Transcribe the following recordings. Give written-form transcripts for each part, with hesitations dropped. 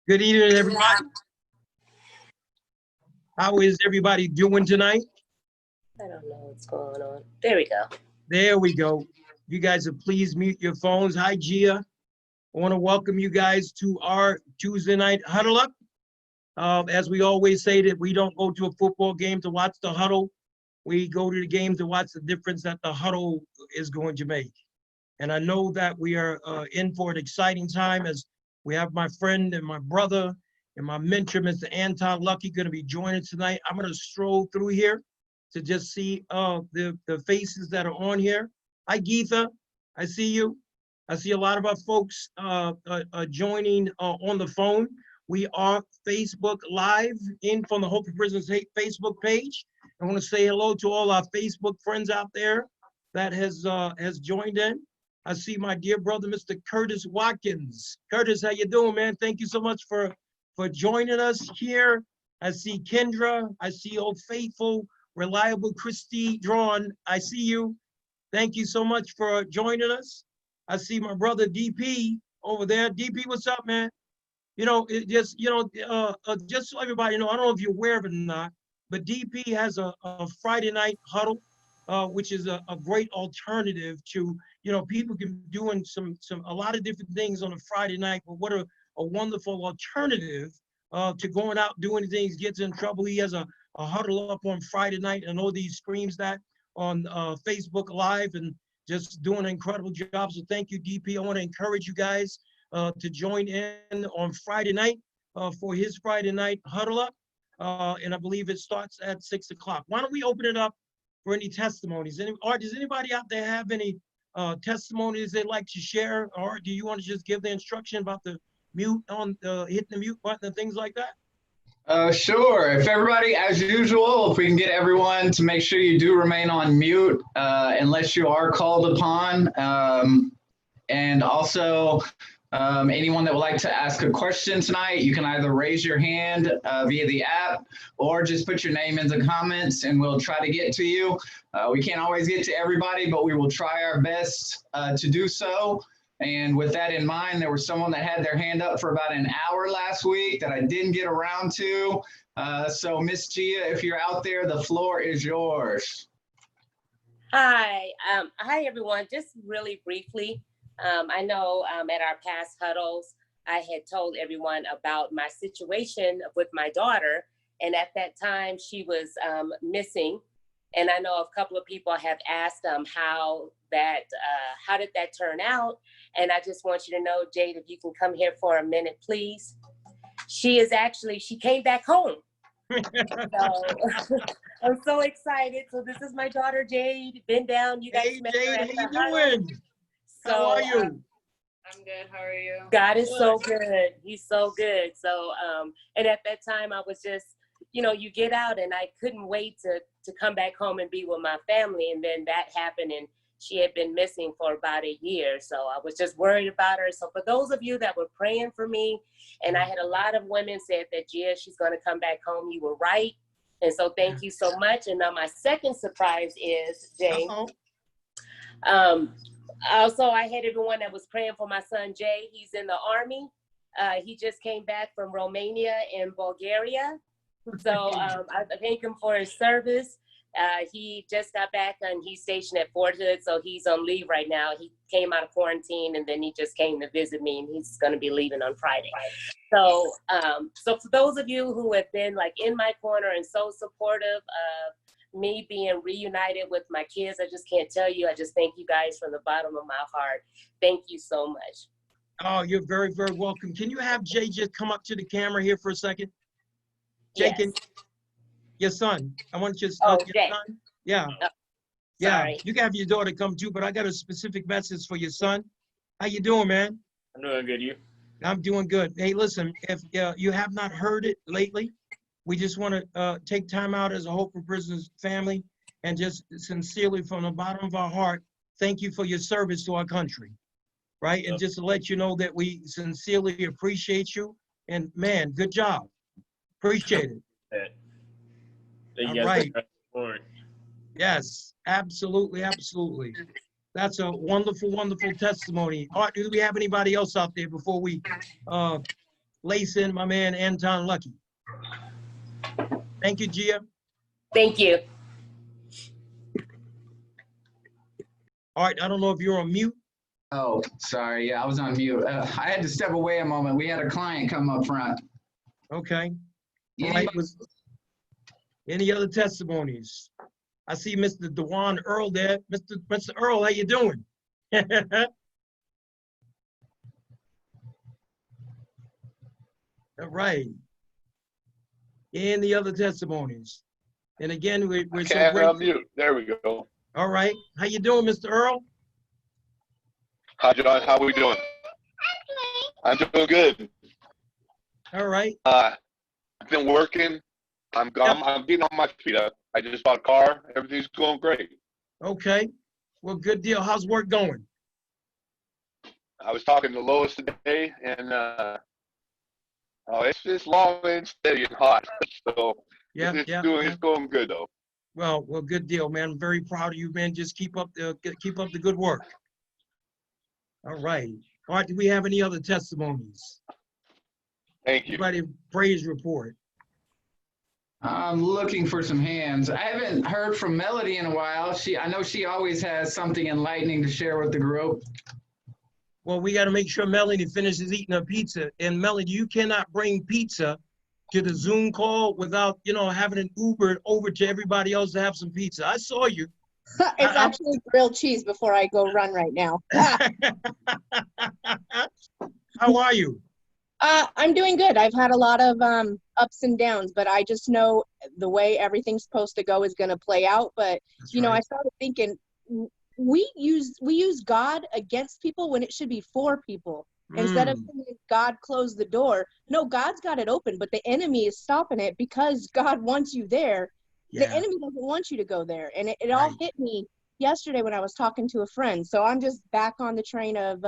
Good evening, everybody. How is everybody doing tonight? I don't know what's going on. There we go. There we go. You guys have please mute your phones. Hi, Gia. I want to welcome you guys to our Tuesday night Huddle Up. As we always say that we don't go to a football game to watch the huddle. We go to the game to watch the difference that the huddle is going to make. And I know that we are in for an exciting time as we have my friend and my brother and my mentor, Mr. Antong Lucky, going to be joining tonight. I'm going to stroll through here to just see the faces that are on here. Hi, Geetha. I see you. I see a lot of our folks joining on the phone. We are Facebook Live in from the Hope for Prisoners Facebook page. I want to say hello to all our Facebook friends out there that has joined in. I see my dear brother, Mr. Curtis Watkins. Curtis, how you doing, man? Thank you so much for joining us here. I see Kendra. I see old faithful, reliable Christy Drawn. I see you. Thank you so much for joining us. I see my brother DP over there. DP, what's up, man? You know, it just, you know, just so everybody know, I don't know if you're aware of it or not, but DP has a Friday night huddle, which is a great alternative to, you know, people can be doing a lot of different things on a Friday night, but what a wonderful alternative to going out doing things, gets in trouble. He has a huddle up on Friday night, and all these streams that on Facebook Live and just doing an incredible job. So thank you, DP. I want to encourage you guys to join in on Friday night for his Friday night huddle up. And I believe it starts at 6 o'clock. Why don't we open it up for any testimonies? Or does anybody out there have any testimonies they'd like to share? Or do you want to just give the instruction about the mute on hitting the mute button and things like that? Sure. If everybody, as usual, if we can get everyone to make sure you do remain on mute unless you are called upon. And also, anyone that would like to ask a question tonight, you can either raise your hand via the app or just put your name in the comments and we'll try to get to you. We can't always get to everybody, but we will try our best to do so. And with that in mind, there was someone that had their hand up for about an hour last week that I didn't get around to. So Miss Gia, if you're out there, the floor is yours. Hi. Hi, everyone. Just really briefly, I know at our past huddles, I had told everyone about my situation with my daughter. And at that time, she was missing. And I know a couple of people have asked how did that turn out? And I just want you to know, Jade, if you can come here for a minute, please. She came back home. So I'm so excited. So this is my daughter, Jade. Been down. You guys hey, met Jade, her how at you the Huddle. doing? So, how are you? I'm good. How are you? God is so good. He's so good. So, and at that time I was just, you know, you get out and I couldn't wait to come back home and be with my family. And then that happened and she had been missing for about a year. So I was just worried about her. So for those of you that were praying for me, and I had a lot of women said that, yeah, she's going to come back home. You were right. And so thank you so much. And now my second surprise is, Jay. Also, I had everyone that was praying for my son, Jay. He's in the Army. He just came back from Romania and Bulgaria. So I thank him for his service. He just got back and he's stationed at Fort Hood. So he's on leave right now. He came out of quarantine and then he just came to visit me and he's going to be leaving on Friday. So, so for those of you who have been like in my corner and so supportive of me being reunited with my kids, I just can't tell you. I just thank you guys from the bottom of my heart. Thank you so much. Oh, you're very, very welcome. Can you have Jay just come up to the camera here for a second? Jay, Yes. Your son. I want you to Jay. son. Yeah. Oh, yeah. sorry. You can have your daughter come too, but I got a specific message for your son. How you doing, man? I'm doing good. You? I'm doing good. Hey, listen, if you have not heard it lately, we just want to take time out as a Hope for Prisoners family and just sincerely from the bottom of our heart, thank you for your service to our country, right? And just to let you know that we sincerely appreciate you. And man, good job. Appreciate it. Thank you All guys right. for the support. Yes, absolutely, absolutely. That's a wonderful, wonderful testimony. All right, do we have anybody else out there before we lace in my man Antong Lucky. Thank you, Gia. Thank you. All right, I don't know if you're on mute. Oh, sorry. Yeah, I was on mute. I had to step away a moment. We had a client come up front. Okay. All Anybody- right, any other testimonies? I see Mr. Dewan Earl there. Mr. Earl, how you doing? All right. Any other testimonies? And again, we're so Can't grateful. unmute. There we go. All right. How you doing, Mr. Earl? Hi, John. How we doing? I'm doing good. All right. I've been working. I'm getting on my feet. I just bought a car. Everything's going great. Okay. Well, good deal. How's work going? I was talking to Lois today, and it's just long and steady and hot. So Yeah, it's going good though. Well, good deal, man. I'm very proud of you, man. Just keep up the good work. All right. All right. Do we have any other testimonies? Thank you. Anybody praise report? I'm looking for some hands. I haven't heard from Melody in a while. I know she always has something enlightening to share with the group. Well, we got to make sure Melanie finishes eating her pizza. And Melanie, you cannot bring pizza to the Zoom call without, having an Uber over to everybody else to have some pizza. I saw you. It's actually grilled cheese before I go run right now. How are you? I'm doing good. I've had a lot of ups and downs, but I just know the way everything's supposed to go is going to play out. But, That's I right. started thinking we use God against people when it should be for people. Instead of saying God closed the door. No, God's got it open, but the enemy is stopping it because God wants you there. Yeah. The enemy doesn't want you to go there. And it all Right. hit me yesterday when I was talking to a friend. So I'm just back on the train of,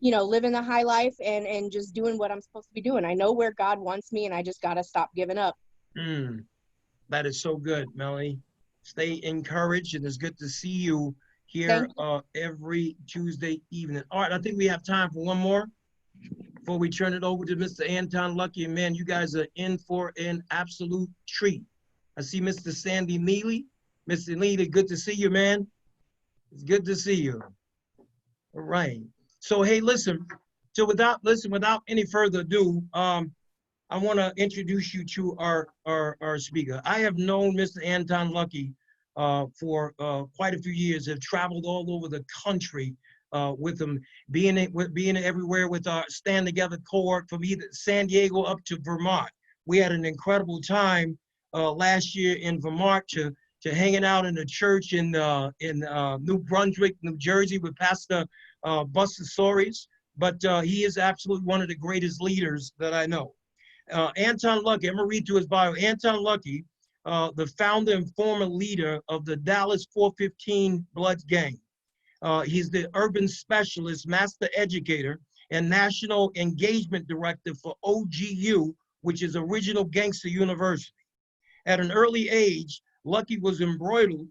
living the high life and just doing what I'm supposed to be doing. I know where God wants me and I just got to stop giving up. That is so good, Melanie. Stay encouraged, and it's good to see you here every Tuesday evening. All right, I think we have time for one more before we turn it over to Mr. Antong Lucky. And man, you guys are in for an absolute treat. I see Mr. Sandy Neely. Mr. Neely, good to see you, man. It's good to see you. All right. So, hey, listen. So without any further ado, I want to introduce you to our speaker. I have known Mr. Antong Lucky for quite a few years. Have traveled all over the country with him, being everywhere with our Stand Together cohort from either San Diego up to Vermont. We had an incredible time last year in Vermont to hanging out in a church in New Brunswick, New Jersey with Pastor Buster Soares. But he is absolutely one of the greatest leaders that I know. Antong Lucky, I'm gonna read through his bio. Antong Lucky, the founder and former leader of the Dallas 415 Bloods gang. He's the urban specialist, master educator, and national engagement director for OGU, which is Original Gangster University. At an early age, Lucky was embroiled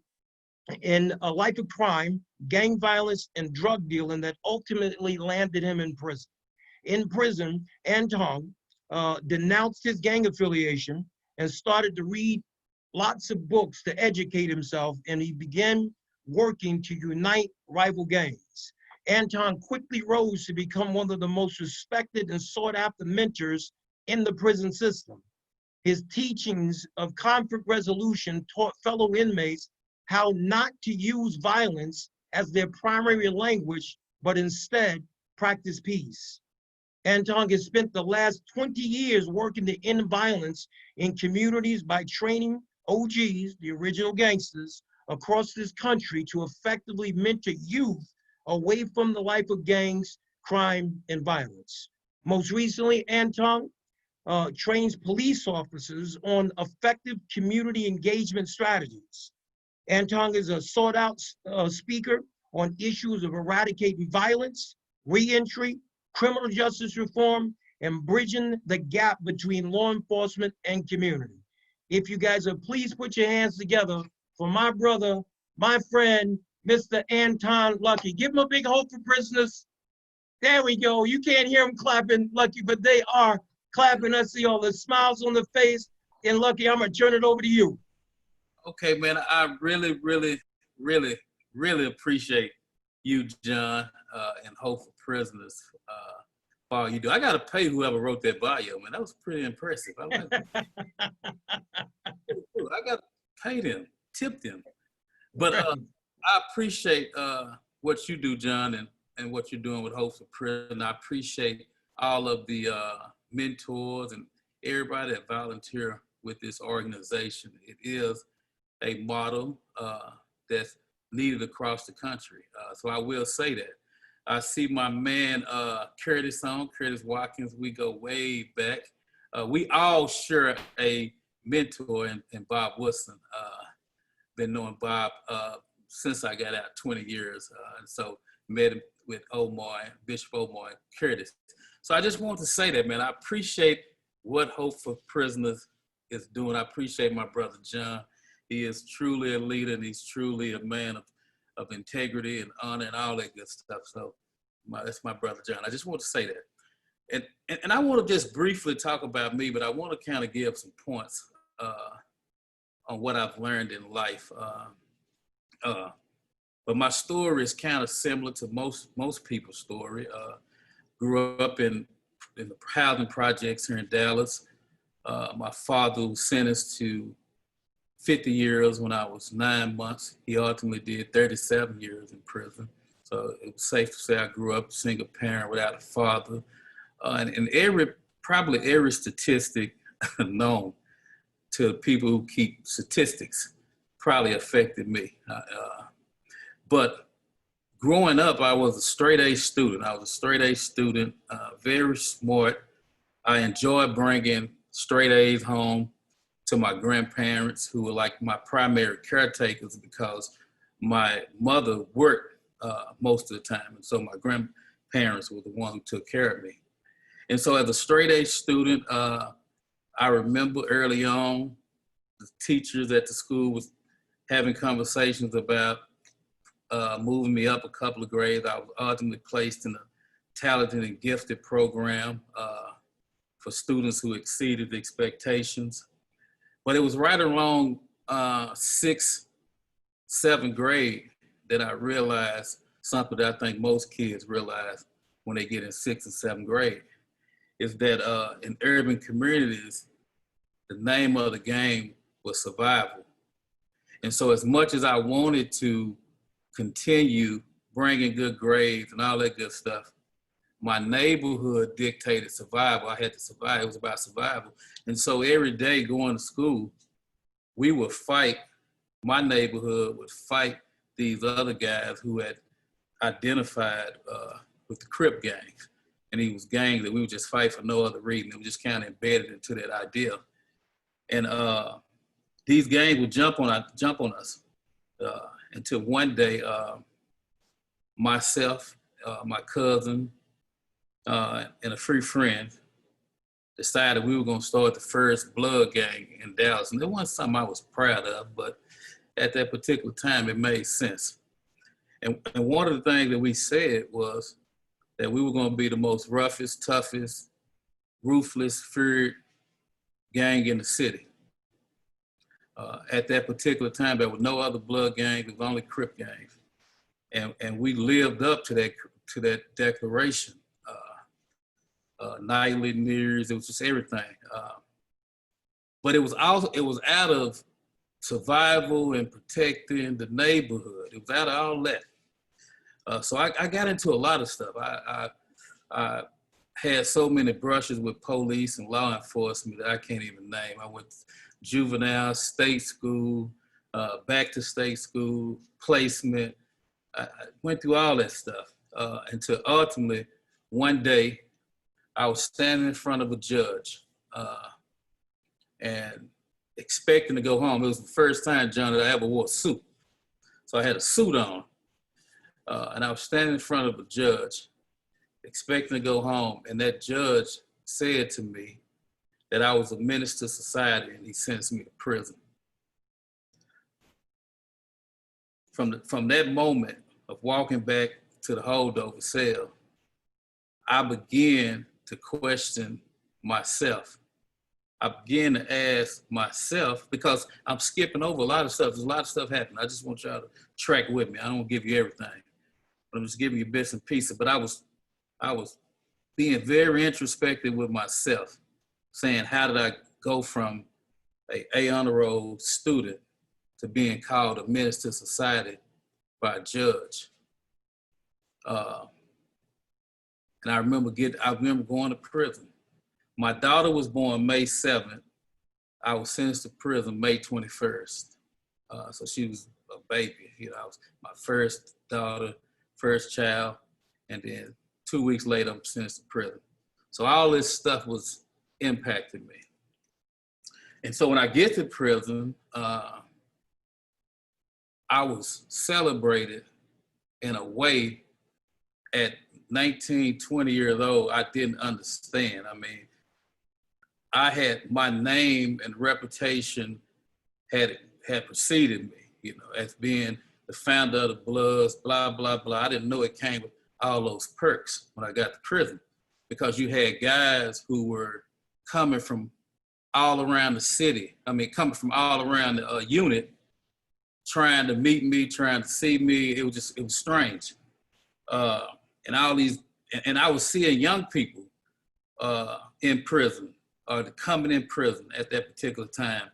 in a life of crime, gang violence, and drug dealing that ultimately landed him in prison. In prison, Antong denounced his gang affiliation and started to read lots of books to educate himself, and he began working to unite rival gangs. Antong quickly rose to become one of the most respected and sought after mentors in the prison system. His teachings of conflict resolution taught fellow inmates how not to use violence as their primary language, but instead practice peace. Antong has spent the last 20 years working to end violence in communities by training OGs, the original gangsters, across this country to effectively mentor youth away from the life of gangs, crime, and violence. Most recently, Antong trains police officers on effective community engagement strategies. Antong is a sought-out speaker on issues of eradicating violence, reentry, criminal justice reform, and bridging the gap between law enforcement and community. If you guys would please put your hands together for my brother, my friend, Mr. Antong Lucky. Give him a big hope for prisoners. There we go. You can't hear them clapping, Lucky, but they are clapping. I see all the smiles on the face. And Lucky, I'm going to turn it over to you. Okay, man, I really, really, really, really appreciate you, John, and Hope for Prisoners for all you do. I got to pay whoever wrote that bio, man. That was pretty impressive. I like that. I got to pay them, tip them. But I appreciate what you do, John, and what you're doing with Hope for Prison. I appreciate all of the mentors and everybody that volunteer with this organization. It is a model that's needed across the country. So I will say that. I see my man Curtis Watkins. We go way back. We all share a mentor in Bob Woodson. Been knowing Bob since I got out 20 years. And so met him with Bishop Omar and Curtis. So I just want to say that, man, I appreciate what Hope for Prisoners is doing. I appreciate my brother John. He is truly a leader, and he's truly a man of integrity and honor and all that good stuff. So that's my brother John. I just want to say that. And I want to just briefly talk about me, but I want to kind of give some points on what I've learned in life. But my story is kind of similar to most people's story. Grew up in the housing projects here in Dallas. My father was sentenced to 50 years when I was 9 months. He ultimately did 37 years in prison. So it was safe to say I grew up a single parent without a father. And probably every statistic known to people who keep statistics probably affected me. But growing up, I was a straight A student. Very smart. I enjoyed bringing straight A's home to my grandparents, who were like my primary caretakers because my mother worked most of the time. And so my grandparents were the ones who took care of me. And so as a straight A student, I remember early on, the teachers at the school was having conversations about moving me up a couple of grades. I was ultimately placed in a talented and gifted program for students who exceeded expectations. But it was right around 6th, 7th grade that I realized something that I think most kids realize when they get in 6th and 7th grade, is that in urban communities, the name of the game was survival. And so as much as I wanted to continue bringing good grades and all that good stuff, my neighborhood dictated survival. I had to survive. It was about survival. And so every day going to school, we would fight. My neighborhood would fight these other guys who had identified with the Crip gangs. And these gangs that we would just fight for no other reason. It was just kind of embedded into that idea. And these gangs would jump on us until one day, myself, my cousin, and a few friends decided we were going to start the first blood gang in Dallas. And it wasn't something I was proud of, but at that particular time, it made sense. And one of the things that we said was that we were going to be the most roughest, toughest, ruthless, feared gang in the city. At that particular time, there were no other blood gangs, there was only Crip gangs. And we lived up to that declaration. Nightly news, it was just everything. But it was out of survival and protecting the neighborhood. It was out of all that. So I got into a lot of stuff. I had so many brushes with police and law enforcement that I can't even name. I went to juvenile, state school, back to state school, placement. I went through all that stuff until ultimately one day I was standing in front of a judge and expecting to go home. It was the first time, John, that I ever wore a suit. So I had a suit on. And I was standing in front of a judge, expecting to go home. And that judge said to me that I was a menace to society, and he sentenced me to prison. From that moment of walking back to the holdover cell, I began to question myself. I began to ask myself, because I'm skipping over a lot of stuff. There's a lot of stuff happening. I just want y'all to track with me. I don't give you everything, but I'm just giving you bits and pieces. But I was being very introspective with myself, saying, how did I go from a honor roll student to being called a menace to society by a judge? And I remember going to prison. My daughter was born May 7th. I was sentenced to prison May 21st. So she was a baby. You know, I was my first daughter, first child, and then 2 weeks later, I'm sentenced to prison. So all this stuff was impacting me. And so when I get to prison, I was celebrated in a way at 19, 20 years old, I didn't understand. I mean, I had my name and reputation had preceded me, you know, as being the founder of the Bloods, blah, blah, blah. I didn't know it came with all those perks when I got to prison, because you had guys who were coming from all around the city. I mean, coming from all around the unit, trying to meet me, trying to see me. It was strange. And all these, and I was seeing young people in prison, or coming in prison at that particular time,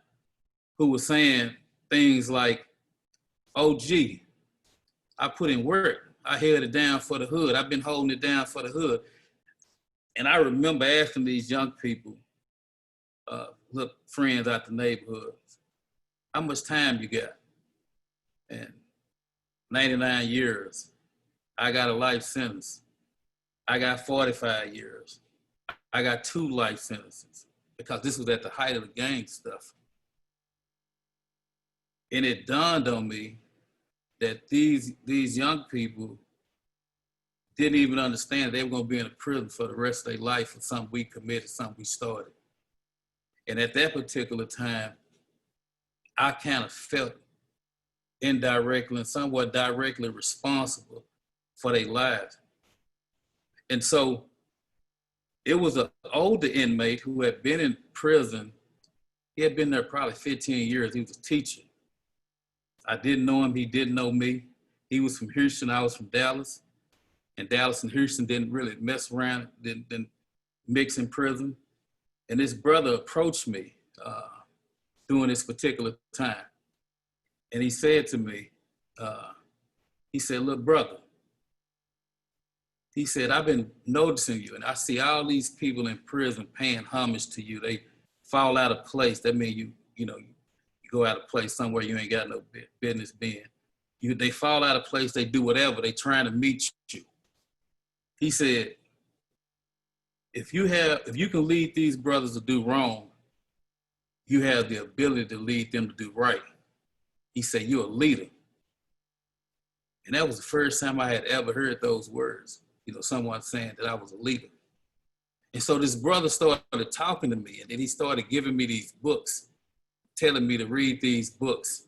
who were saying things like, oh, gee, I put in work. I held it down for the hood. I've been holding it down for the hood. And I remember asking these young people, little friends out the neighborhood, how much time you got? And 99 years. I got a life sentence. I got 45 years. I got 2 life sentences, because this was at the height of the gang stuff. And it dawned on me that these young people didn't even understand they were going to be in a prison for the rest of their life for something we committed, something we started. And at that particular time, I kind of felt indirectly and somewhat directly responsible for their lives. And so it was an older inmate who had been in prison. He had been there probably 15 years. He was a teacher. I didn't know him. He didn't know me. He was from Houston. I was from Dallas. And Dallas and Houston didn't really mess around, didn't mix in prison. And this brother approached me during this particular time. And he said to me, he said, look, brother, he said, I've been noticing you, and I see all these people in prison paying homage to you. They fall out of place. That means you go out of place somewhere you ain't got no business being. They fall out of place, they do whatever, they trying to meet you. He said, if you can lead these brothers to do wrong, you have the ability to lead them to do right. He said, you're a leader. And that was the first time I had ever heard those words, someone saying that I was a leader. And so this brother started talking to me, and then he started giving me these books, telling me to read these books.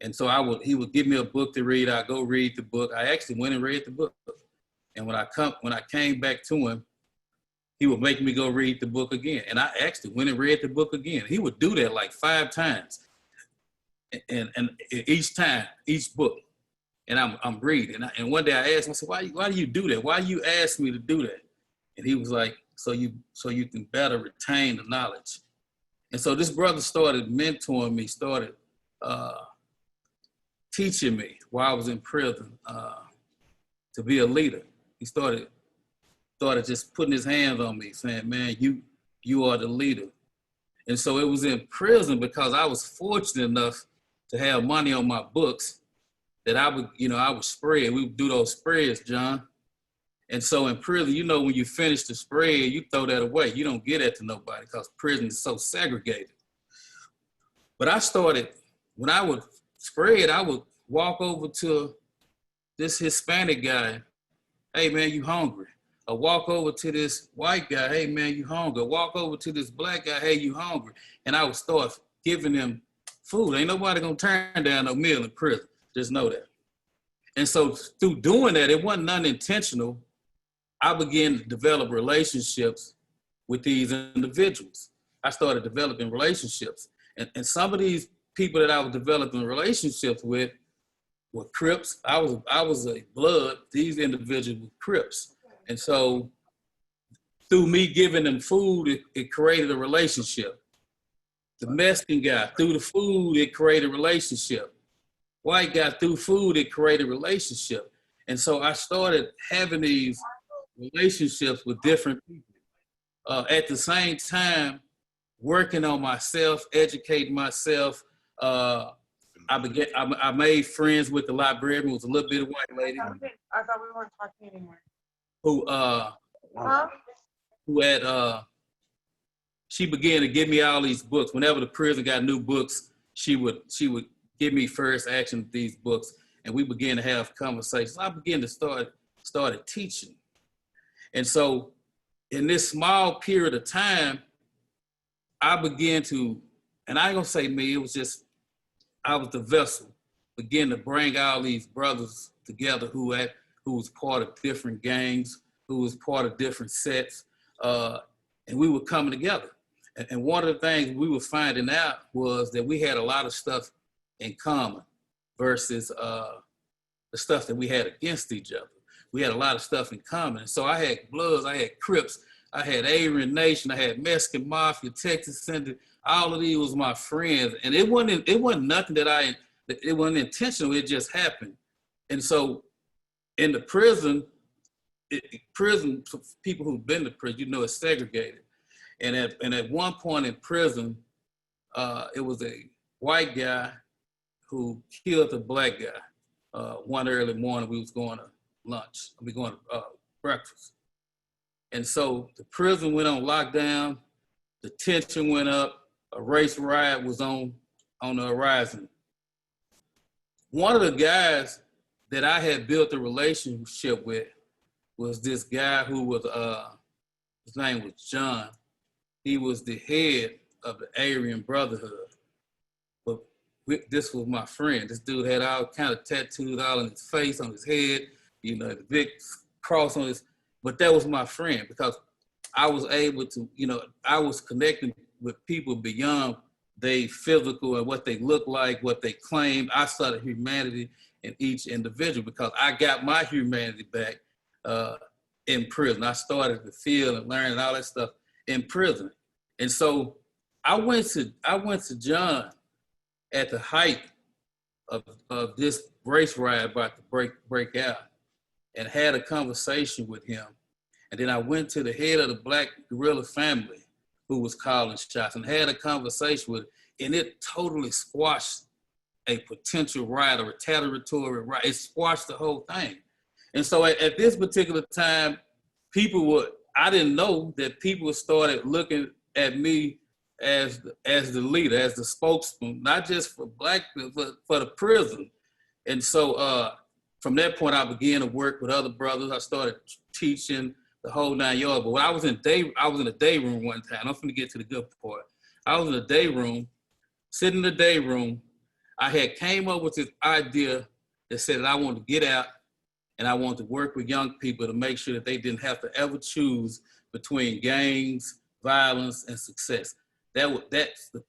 And so he would give me a book to read. I'd go read the book. I actually went and read the book. And when I came back to him, he would make me go read the book again. And I actually went and read the book again. He would do that like 5 times. And each time, each book. And I'm reading. And one day I asked him, I said, why do you do that? Why you ask me to do that? And he was like, so you can better retain the knowledge. And so this brother started mentoring me, started teaching me while I was in prison to be a leader. He started just putting his hands on me, saying, man, you are the leader. And so it was in prison, because I was fortunate enough to have money on my books, that I would spread. We would do those spreads, John. And so in prison, when you finish the spread, you throw that away. You don't get that to nobody, because prison is so segregated. But I started, when I would spread, I would walk over to this Hispanic guy. Hey man, you hungry? Or walk over to this white guy. Hey man, you hungry? Or walk over to this black guy. Hey, you hungry? And I would start giving them food. Ain't nobody gonna turn down no meal in prison. Just know that. And so through doing that, it wasn't unintentional, I began to develop relationships with these individuals. I started developing relationships. And some of these people that I was developing relationships with were Crips. I was a Blood. These individuals were Crips. And so through me giving them food, it created a relationship. The Mexican guy, through the food, it created a relationship. White guy, through food, it created a relationship. And so I started having these relationships with different people. At the same time, working on myself, educating myself. I made friends with the librarian, who was a little bit of white lady. I thought we weren't talking anymore. Who had she began to give me all these books. Whenever the prison got new books, she would give me first action with these books, and we began to have conversations. I began to started teaching. And so in this small period of time, I began to, and I ain't gonna say me, it was just, I was the vessel, began to bring all these brothers together who was part of different gangs, who was part of different sets, and we were coming together. And one of the things we were finding out was that we had a lot of stuff in common versus the stuff that we had against each other. We had a lot of stuff in common. And so I had Bloods, I had Crips, I had Aryan Nation, I had Mexican Mafia, Texas Syndicate. All of these was my friends. And it wasn't nothing it wasn't intentional, it just happened. And so in the prison, people who've been to prison, you know it's segregated. And at one point in prison, it was a white guy who killed a black guy. One early morning, we was going to lunch. We going to breakfast. And so the prison went on lockdown. The tension went up. A race riot was on the horizon. One of the guys that I had built a relationship with was this guy who was, his name was John. He was the head of the Aryan Brotherhood. But this was my friend. This dude had all kind of tattoos all on his face, on his head, you know, the big cross on his, but that was my friend because I was able to, you know, I was connecting with people beyond their physical and what they look like, what they claim. I started humanity in each individual because I got my humanity back in prison. I started to feel and learn and all that stuff in prison. And so I went to John at the height of this race riot about to break out and had a conversation with him. And then I went to the head of the Black guerrilla family who was calling shots and had a conversation with him, and it totally squashed a potential riot or retaliatory riot. It squashed the whole thing. And so at this particular time, I didn't know that people started looking at me as the leader, as the spokesman, not just for Black, but for the prison. And so from that point, I began to work with other brothers. I started teaching the whole 9 yards. But when I was in a day room one time. I'm going to get to the good part. I was in a day room, sitting in the day room. I had came up with this idea that said that I wanted to get out and I wanted to work with young people to make sure that they didn't have to ever choose between gangs, violence, and success. That's the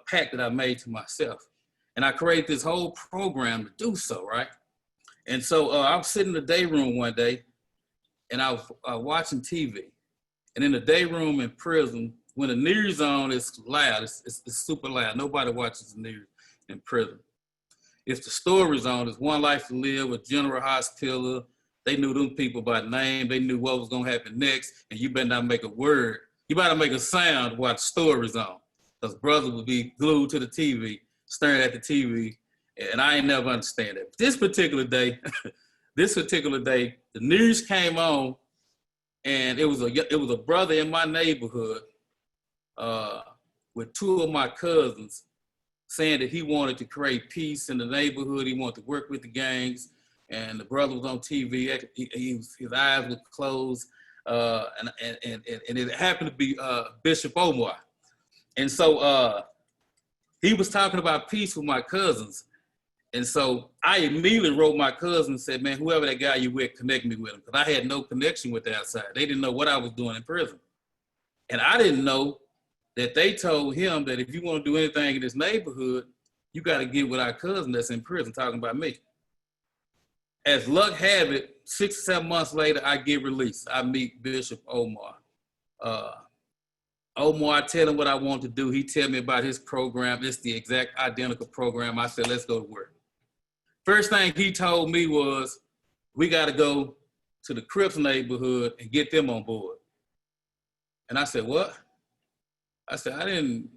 pact that I made to myself. And I created this whole program to do so, right? And so I was sitting in the day room one day and I was watching TV. And in the day room in prison, when the news on, it's loud, it's super loud. Nobody watches the news in prison. If the story's on, it's One Life to Live, a General Hospital. They knew them people by name. They knew what was gonna happen next. And you better not make a word. You better make a sound while the story's on. Because brothers would be glued to the TV, staring at the TV. And I ain't never understand it. This particular day, the news came on, and it was a brother in my neighborhood with two of my cousins saying that he wanted to create peace in the neighborhood. He wanted to work with the gangs, and the brother was on TV. His eyes were closed, and it happened to be Bishop Omar. And so he was talking about peace with my cousins. And so I immediately wrote my cousin and said, man, whoever that guy you with, connect me with him. Because I had no connection with the outside. They didn't know what I was doing in prison. And I didn't know that they told him that if you want to do anything in this neighborhood, you got to get with our cousin that's in prison, talking about me. As luck have it, 6 or 7 months later, I get released. I meet Bishop Omar. Omar, I tell him what I want to do. He tell me about his program. It's the exact identical program. I said, let's go to work. First thing he told me was, we got to go to the Crips neighborhood and get them on board. And I said, what? I said, I didn't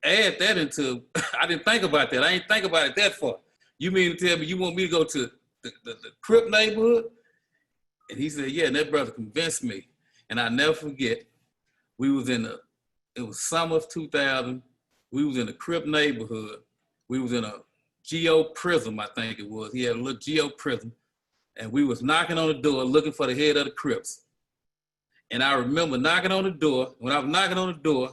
add that into, I didn't think about that. I ain't think about it that far. You mean to tell me you want me to go to the Crip neighborhood? And he said, yeah, and that brother convinced me. And I never forget, it was summer of 2000. We was in a Crip neighborhood. We was in a Geo Prism, I think it was. He had a little Geo Prism. And we was knocking on the door looking for the head of the Crips. And I remember knocking on the door. When I was knocking on the door,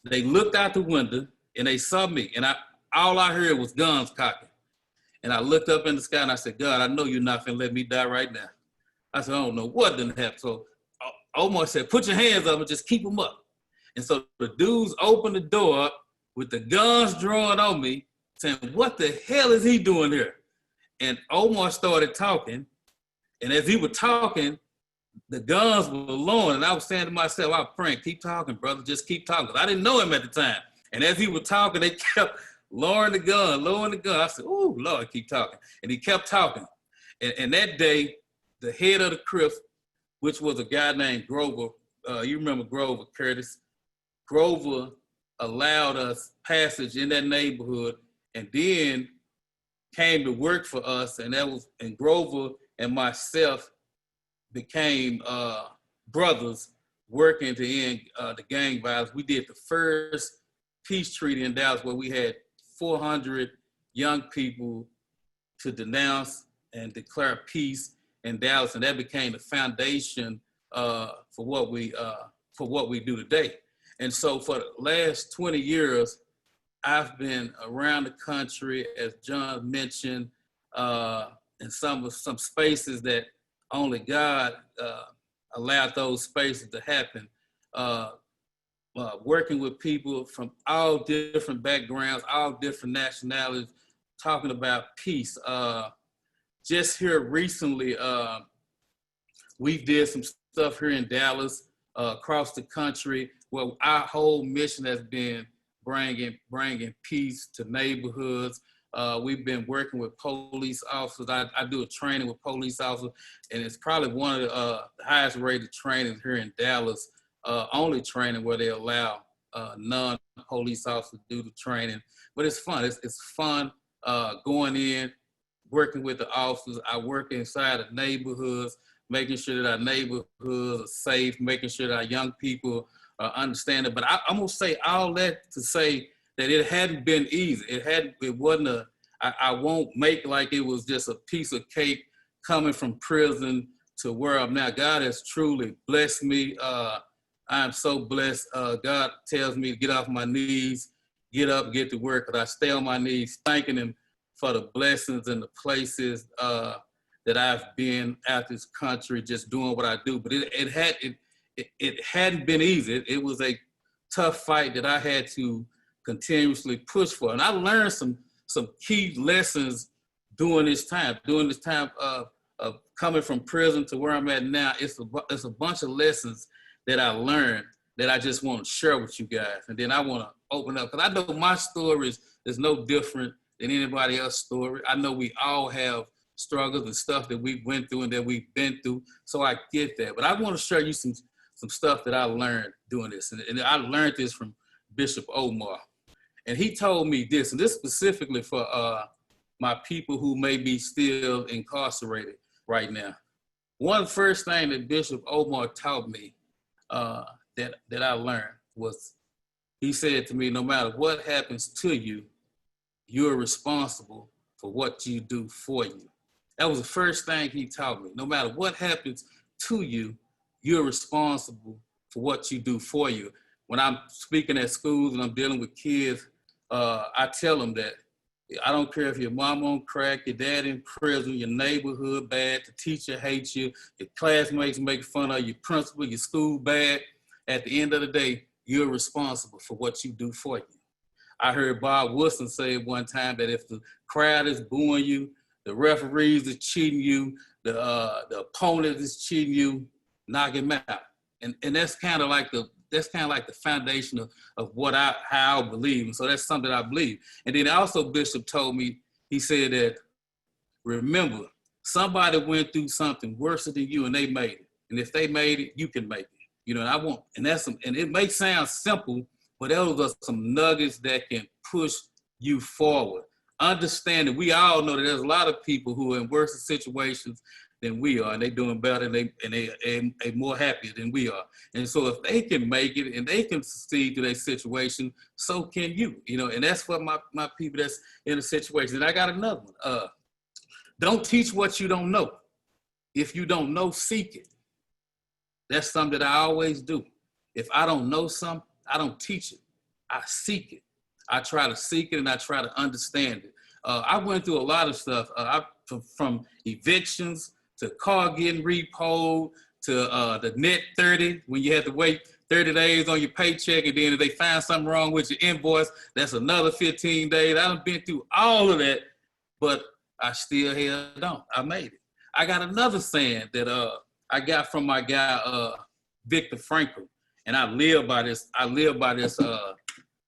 they looked out the window and they saw me. And all I heard was guns cocking. And I looked up in the sky and I said, God, I know you're not gonna let me die right now. I said, I don't know what didn't happen. So Omar said, put your hands up and just keep them up. And so the dudes opened the door up with the guns drawn on me, saying, what the hell is he doing here? And Omar started talking. And as he was talking, the guns were lowering. And I was saying to myself, oh, Frank, keep talking, brother. Just keep talking. I didn't know him at the time. And as he was talking, they kept lowering the gun. I said, oh, Lord, keep talking. And he kept talking. And that day, the head of the Crips, which was a guy named Grover, you remember Grover, Curtis? Grover allowed us passage in that neighborhood and then came to work for us. And Grover and myself became brothers working to end the gang violence. We did the first peace treaty in Dallas where we had 400 young people to denounce and declare peace in Dallas, and that became the foundation for what we do today. And so for the last 20 years, I've been around the country, as Jon mentioned, in some spaces that only God allowed those spaces to happen. Working with people from all different backgrounds, all different nationalities, talking about peace. Just here recently, we did some stuff here in Dallas, across the country, where our whole mission has been bringing peace to neighborhoods. We've been working with police officers. I do a training with police officers, and it's probably one of the highest rated trainings here in Dallas, only training where they allow non-police officers to do the training. But it's fun. It's fun going in, working with the officers. I work inside of neighborhoods, making sure that our neighborhoods are safe, making sure that our young people understand it. But I'm gonna say all that to say that it hadn't been easy. It wasn't I won't make like it was just a piece of cake coming from prison to where I'm now. God has truly blessed me. I'm so blessed. God tells me to get off my knees, get up, get to work, but I stay on my knees, thanking him for the blessings and the places that I've been out this country, just doing what I do. But it hadn't been easy. It was a tough fight that I had to continuously push for. And I learned some key lessons during this time of coming from prison to where I'm at now. It's a bunch of lessons that I learned that I just want to share with you guys. And then I want to open up, because I know my story is no different than anybody else's story. I know we all have struggles and stuff that we went through and that we've been through. So I get that. But I want to share you some stuff that I learned doing this. And I learned this from Bishop Omar. And he told me this, and this specifically for my people who may be still incarcerated right now. One first thing that Bishop Omar taught me that I learned was, he said to me, no matter what happens to you, you're responsible for what you do for you. That was the first thing he taught me. No matter what happens to you, you're responsible for what you do for you. When I'm speaking at schools and I'm dealing with kids, I tell them that I don't care if your mom on crack, your dad in prison, your neighborhood bad, the teacher hates you, your classmates make fun of you, your principal, your school bad. At the end of the day, you're responsible for what you do for you. I heard Bob Wilson say one time that if the crowd is booing you, the referees is cheating you, the opponent is cheating you, knock him out. And that's kind of like the foundation of what how I believe. And so that's something I believe. And then also Bishop told me, he said that, remember, somebody went through something worse than you and they made it. And if they made it, you can make it. You know, and it may sound simple, but those are some nuggets that can push you forward. Understand that we all know that there's a lot of people who are in worse situations than we are, and they're doing better, and they more happier than we are. And so if they can make it and they can succeed through their situation, so can you. You know, and that's what my people that's in a situation. And I got another one. Don't teach what you don't know. If you don't know, seek it. That's something that I always do. If I don't know something, I don't teach it. I seek it. I try to seek it and I try to understand it. I went through a lot of stuff, from evictions to car getting repoed to the net 30, when you had to wait 30 days on your paycheck, and then if they find something wrong with your invoice, that's another 15 days. I done been through all of that, but I still held on. I made it. I got another saying that I got from my guy, Viktor Frankl, and I live by this.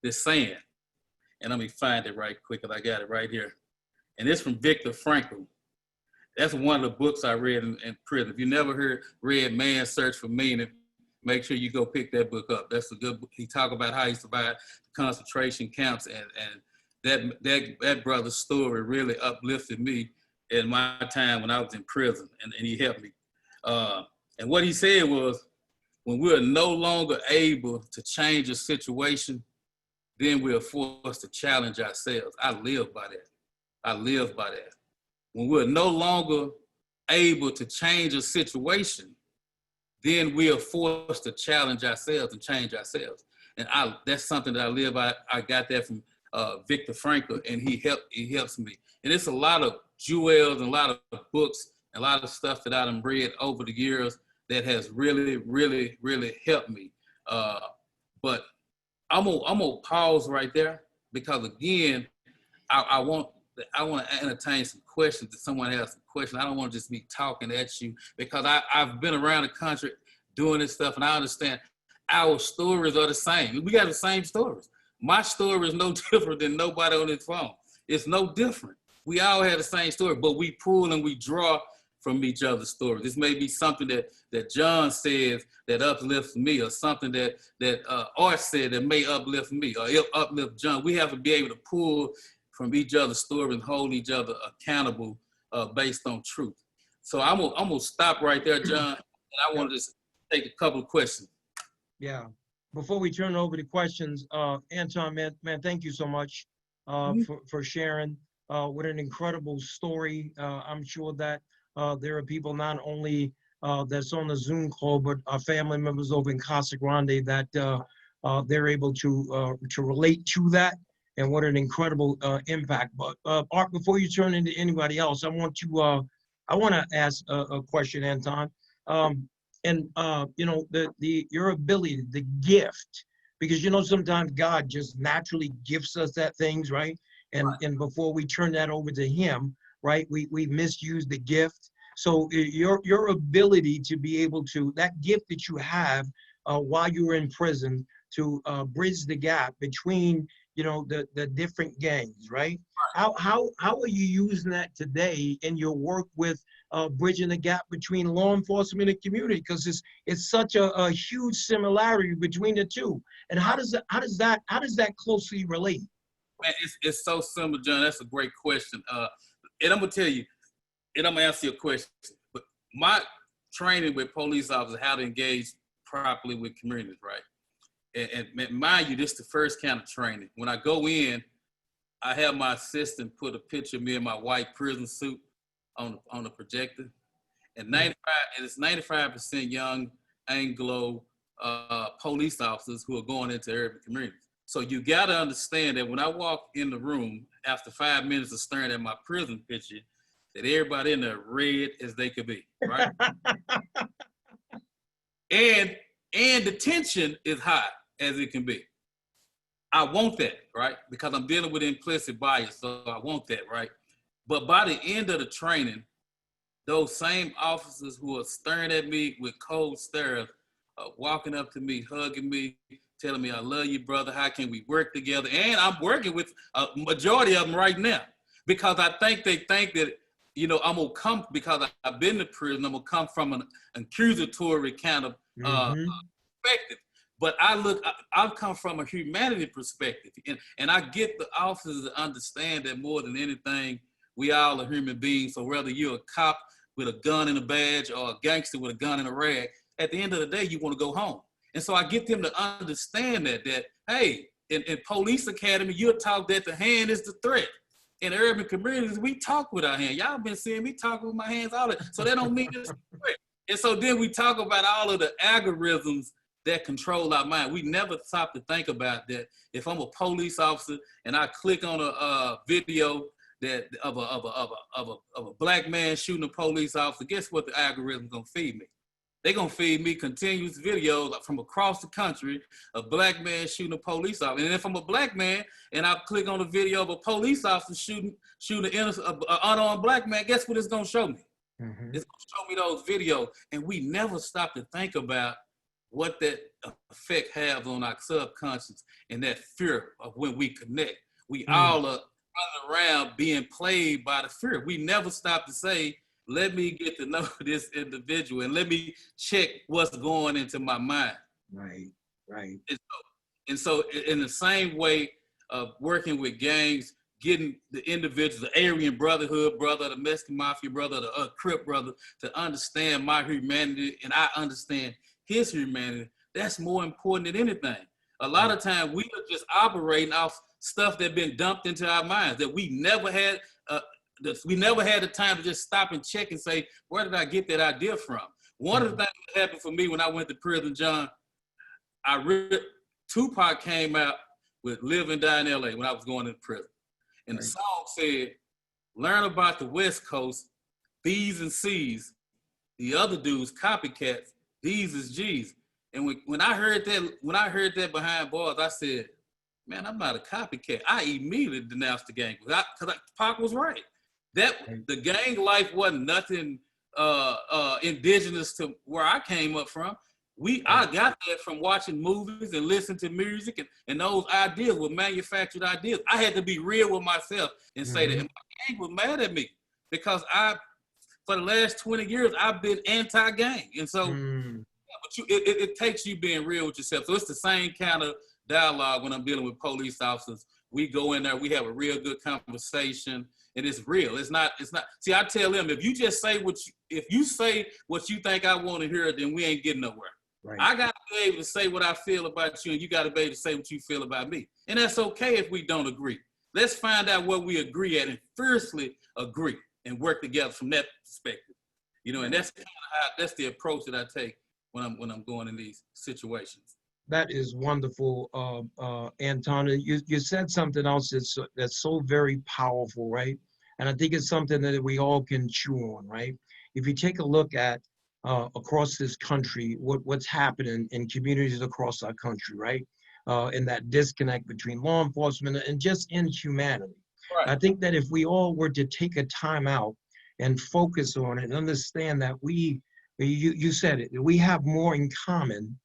This saying, and let me find it right quick, because I got it right here. And it's from Viktor Frankl. That's one of the books I read in prison. If you never read Man's Search for Meaning, make sure you go pick that book up. That's a good book. He talk about how he survived concentration camps, and that brother's story really uplifted me in my time when I was in prison, and he helped me. And what he said was, when we're no longer able to change a situation, then we're forced to challenge ourselves. I live by that. When we're no longer able to change a situation, then we are forced to challenge ourselves and change ourselves. And that's something that I live by. I got that from Viktor Frankl, and he helps me. And it's a lot of jewels and a lot of books, a lot of stuff that I've read over the years that has really, really, really helped me. But I'm gonna pause right there, because again, I want to entertain some questions. If someone has some questions, I don't want to just be talking at you, because I've been around the country doing this stuff, and I understand our stories are the same. We got the same stories. My story is no different than nobody on this phone. It's no different. We all have the same story, but we pull and we draw from each other's stories. This may be something that John says that uplifts me, or something that Art said that may uplift me or uplift John. We have to be able to pull from each other's stories and hold each other accountable based on truth. So I'm gonna stop right there, John, and I want to just take a couple of questions. Yeah. Before we turn over to questions, Anton, man, thank you so much for sharing. What an incredible story. I'm sure that there are people not only that's on the Zoom call, but our family members over in Casa Grande that they're able to relate to that, and what an incredible impact. But Art, before you turn into anybody else, I want to ask a question, Anton. You know, your ability, the gift, because you know sometimes God just naturally gifts us that things, right? And before we turn that over to Him, right, we misuse the gift. So your ability to be able to, that gift that you have while you were in prison, to bridge the gap between, you know, the different gangs, right? How are you using that today in your work with bridging the gap between law enforcement and community? Because it's such a huge similarity between the two. And how does that closely relate? Man, it's so simple, John. That's a great question. And I'm gonna tell you, and I'm gonna answer your question. But my training with police officers, how to engage properly with communities, right? And mind you, this is the first kind of training. When I go in, I have my assistant put a picture of me in my white prison suit on the projector, and 95% young Anglo police officers who are going into urban communities. So you got to understand that when I walk in the room after 5 minutes of staring at my prison picture, that everybody in there red as they could be, right? and the tension is high as it can be. I want that, right? Because I'm dealing with implicit bias, so I want that, right? But by the end of the training, those same officers who are staring at me with cold stares, walking up to me, hugging me, telling me, I love you, brother. How can we work together? And I'm working with a majority of them right now because I think they think that, you know, I'm going to come, because I've been to prison, I'm going to come from an accusatory kind of perspective. But I've come from a humanity perspective. And I get the officers to understand that more than anything, we all are human beings. So whether you're a cop with a gun and a badge or a gangster with a gun and a rag, at the end of the day, you want to go home. And so I get them to understand that hey, in police academy, you're taught that the hand is the threat. In urban communities, we talk with our hand. Y'all been seeing me talk with my hands all the time. So that don't mean it's a threat. And so then we talk about all of the algorithms that control our mind. We never stop to think about that. If I'm a police officer and I click on a video that of a black man shooting a police officer, guess what the algorithm's gonna feed me? They're gonna feed me continuous videos from across the country of black man shooting a police officer. And if I'm a black man and I click on a video of a police officer shooting an unarmed black man, guess what it's gonna show me? It's gonna show me those videos. And we never stop to think about what that effect has on our subconscious and that fear of when we connect. We all are running around being played by the fear. We never stop to say, let me get to know this individual and let me check what's going into my mind. Right. And so in the same way of working with gangs, getting the individuals, the Aryan Brotherhood brother, the Mexican Mafia brother, the Crip brother, to understand my humanity and I understand his humanity, that's more important than anything. A lot of times we are just operating off stuff that's been dumped into our minds that we never had the time to just stop and check and say, where did I get that idea from? One of the things that happened for me when I went to prison, John, Tupac came out with Live and Die in LA when I was going into prison. And the song said, learn about the West Coast, B's and C's, the other dudes, copycats, these is G's. And when I heard that behind bars, I said, man, I'm not a copycat. I immediately denounced the gang because Pac was right. The gang life wasn't nothing indigenous to where I came up from. I got that from watching movies and listening to music, and those ideas were manufactured ideas. I had to be real with myself and say that. And my gang was mad at me because for the last 20 years, I've been anti-gang. And so but it takes you being real with yourself. So it's the same kind of dialogue when I'm dealing with police officers. We go in there, we have a real good conversation, and it's real. It's not. See, I tell them, if you say what you think I want to hear, then we ain't getting nowhere. Right. I got to be able to say what I feel about you, and you got to be able to say what you feel about me. And that's okay if we don't agree. Let's find out what we agree at and fiercely agree and work together from that perspective. You know, and that's the approach that I take when I'm going in these situations. That is wonderful, Anton. You said something else that's so very powerful, right? And I think it's something that we all can chew on, right? If you take a look at across this country, what's happening in communities across our country, right? And that disconnect between law enforcement and just inhumanity. Right. I think that if we all were to take a time out and focus on it and understand that you said it, we have more in common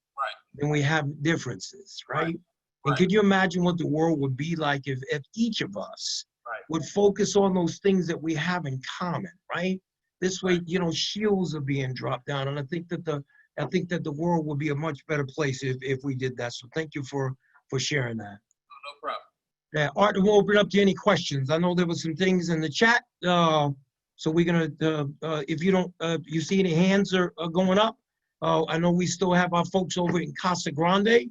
than we have differences, right? And could you imagine what the world would be like if each of us would focus on those things that we have in common, right? This way, you know, shields are being dropped down, and I think that the world would be a much better place if we did that. So thank you for sharing that. No problem. Yeah, Art, we'll open up to any questions. I know there were some things in the chat, so we're gonna. If you don't, you see any hands are going up. I know we still have our folks over in Casa Grande.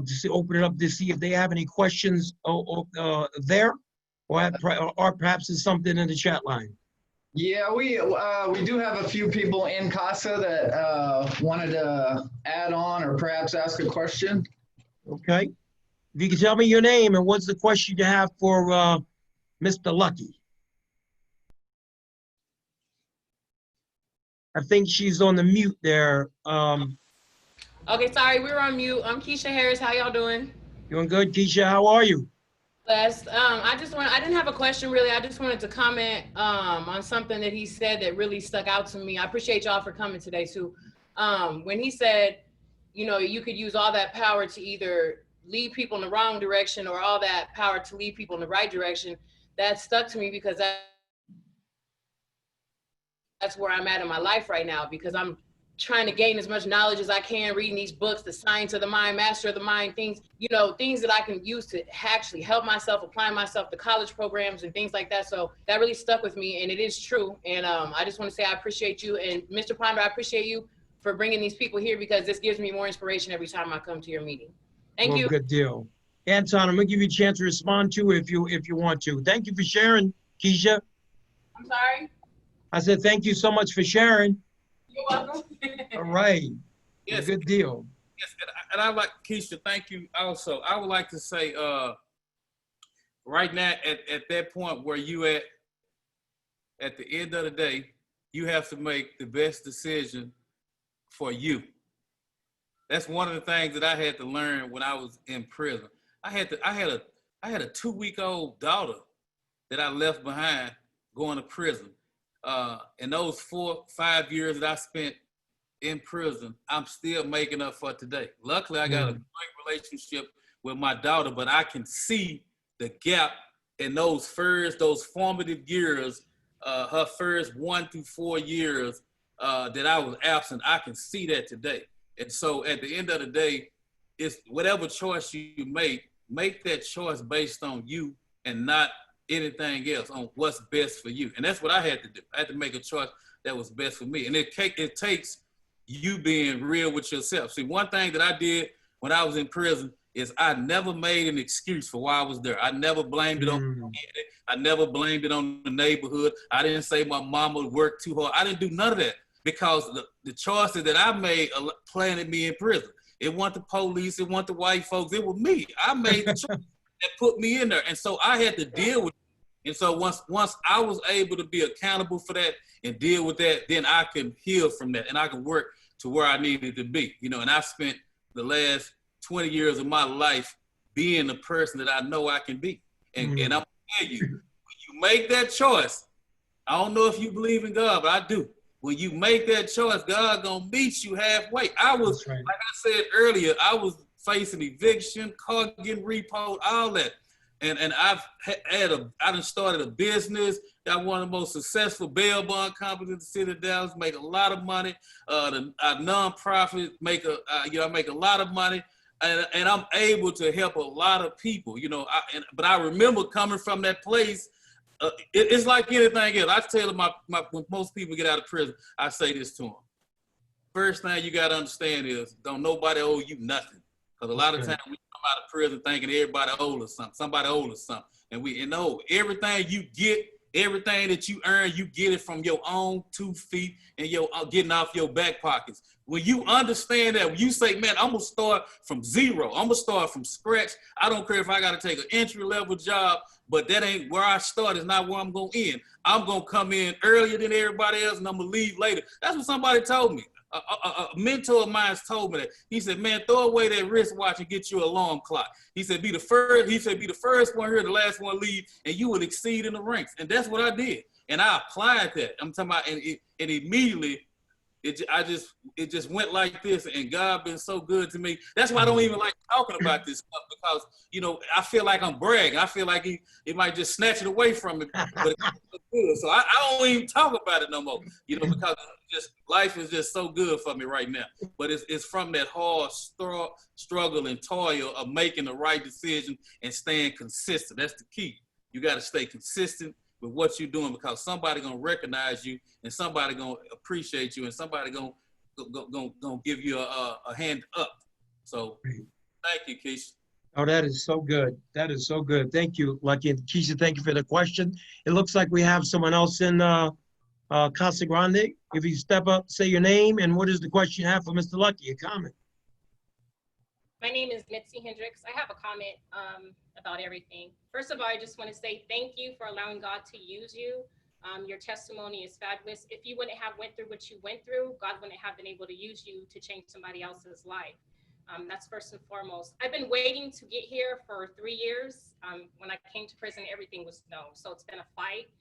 Just open it up to see if they have any questions there, or perhaps there's something in the chat line. Yeah, we do have a few people in Casa that wanted to add on or perhaps ask a question. Okay. If you can tell me your name and what's the question you have for Mr. Lucky. I think she's on the mute there. Okay, sorry, we were on mute. I'm Keisha Harris. How y'all doing? Doing good, Keisha. How are you? Blessed. I didn't have a question really. I just wanted to comment on something that he said that really stuck out to me. I appreciate y'all for coming today too. When he said, you know, you could use all that power to either lead people in the wrong direction or all that power to lead people in the right direction, that stuck to me because that's where I'm at in my life right now, because I'm trying to gain as much knowledge as I can, reading these books, The Science of the Mind, Master of the Mind, things, you know, things that I can use to actually help myself, apply myself to college programs and things like that. So that really stuck with me, and it is true. And I just want to say I appreciate you. And Mr. Ponder, I appreciate you for bringing these people here, because this gives me more inspiration every time I come to your meeting. Thank you. Good deal. Anton, I'm gonna give you a chance to respond to if you want to. Thank you for sharing, Keisha. I'm sorry? I said thank you so much for sharing. You're welcome. All right. Yes. Good deal. Yes, and I like, Keisha, thank you also. I would like to say, right now, at that point where you at the end of the day, you have to make the best decision for you. That's one of the things that I had to learn when I was in prison. I had a 2-week-old daughter that I left behind going to prison. And those 4-5 years that I spent in prison, I'm still making up for today. Luckily, I got a great relationship with my daughter, but I can see the gap in those formative years, her first 1 through 4 years that I was absent. I can see that today. And so at the end of the day, it's whatever choice you make that choice based on you and not anything else, on what's best for you. And that's what I had to do. I had to make a choice that was best for me. And it takes you being real with yourself. See, one thing that I did when I was in prison is I never made an excuse for why I was there. I never blamed it on the community. I never blamed it on the neighborhood. I didn't say my mama worked too hard. I didn't do none of that, because the choices that I made planted me in prison. It wasn't the police, it wasn't the white folks, it was me. I made the choice that put me in there. And so I had to deal with it. And so once I was able to be accountable for that and deal with that, then I can heal from that and I can work to where I needed to be. You know, and I spent the last 20 years of my life being the person that I know I can be. And I'm gonna tell you, when you make that choice, I don't know if you believe in God, but I do. When you make that choice, God gonna meet you halfway. I was, like I said earlier, I was facing eviction, car getting repoed, all that. And I done started a business, got one of the most successful bail bond companies in the city of Dallas, make a lot of money. The nonprofit I make a lot of money, and I'm able to help a lot of people, you know. But I remember coming from that place. It's like anything else. I tell them when most people get out of prison, I say this to them. First thing you got to understand is don't nobody owe you nothing. Because a lot of times we come out of prison thinking everybody owes us something, somebody owes us something. And no, everything you get, everything that you earn, you get it from your own 2 feet and your getting off your back pockets. When you understand that, when you say, man, I'm going to start from zero. I'm going to start from scratch. I don't care if I got to take an entry-level job, but that ain't where I start. It's not where I'm going to end. I'm going to come in earlier than everybody else, and I'm going to leave later. That's what somebody told me. A mentor of mine told me that. He said, man, throw away that wristwatch and get you an alarm clock. He said, be the first one here, the last one leave, and you will exceed in the ranks. And that's what I did. And I applied that. I'm talking about, and immediately, it just went like this, and God been so good to me. That's why I don't even like talking about this stuff, because, you know, I feel like I'm bragging. I feel like he might just snatch it away from me, but it's so good. So I don't even talk about it no more, you know, because life is just so good for me right now. But it's from that hard struggle and toil of making the right decision and staying consistent. That's the key. You got to stay consistent with what you're doing, because somebody gonna recognize you, and somebody gonna appreciate you, and somebody gonna give you a hand up. So thank you, Keisha. Oh, that is so good. That is so good. Thank you, Lucky. And Keisha, thank you for the question. It looks like we have someone else in Casa Grande. If you step up, say your name, and what is the question you have for Mr. Lucky? A comment. My name is Mitzi Hendricks. I have a comment about everything. First of all, I just want to say thank you for allowing God to use you. Your testimony is fabulous. If you wouldn't have went through what you went through, God wouldn't have been able to use you to change somebody else's life. That's first and foremost. I've been waiting to get here for 3 years. When I came to prison, everything was no. So it's been a fight.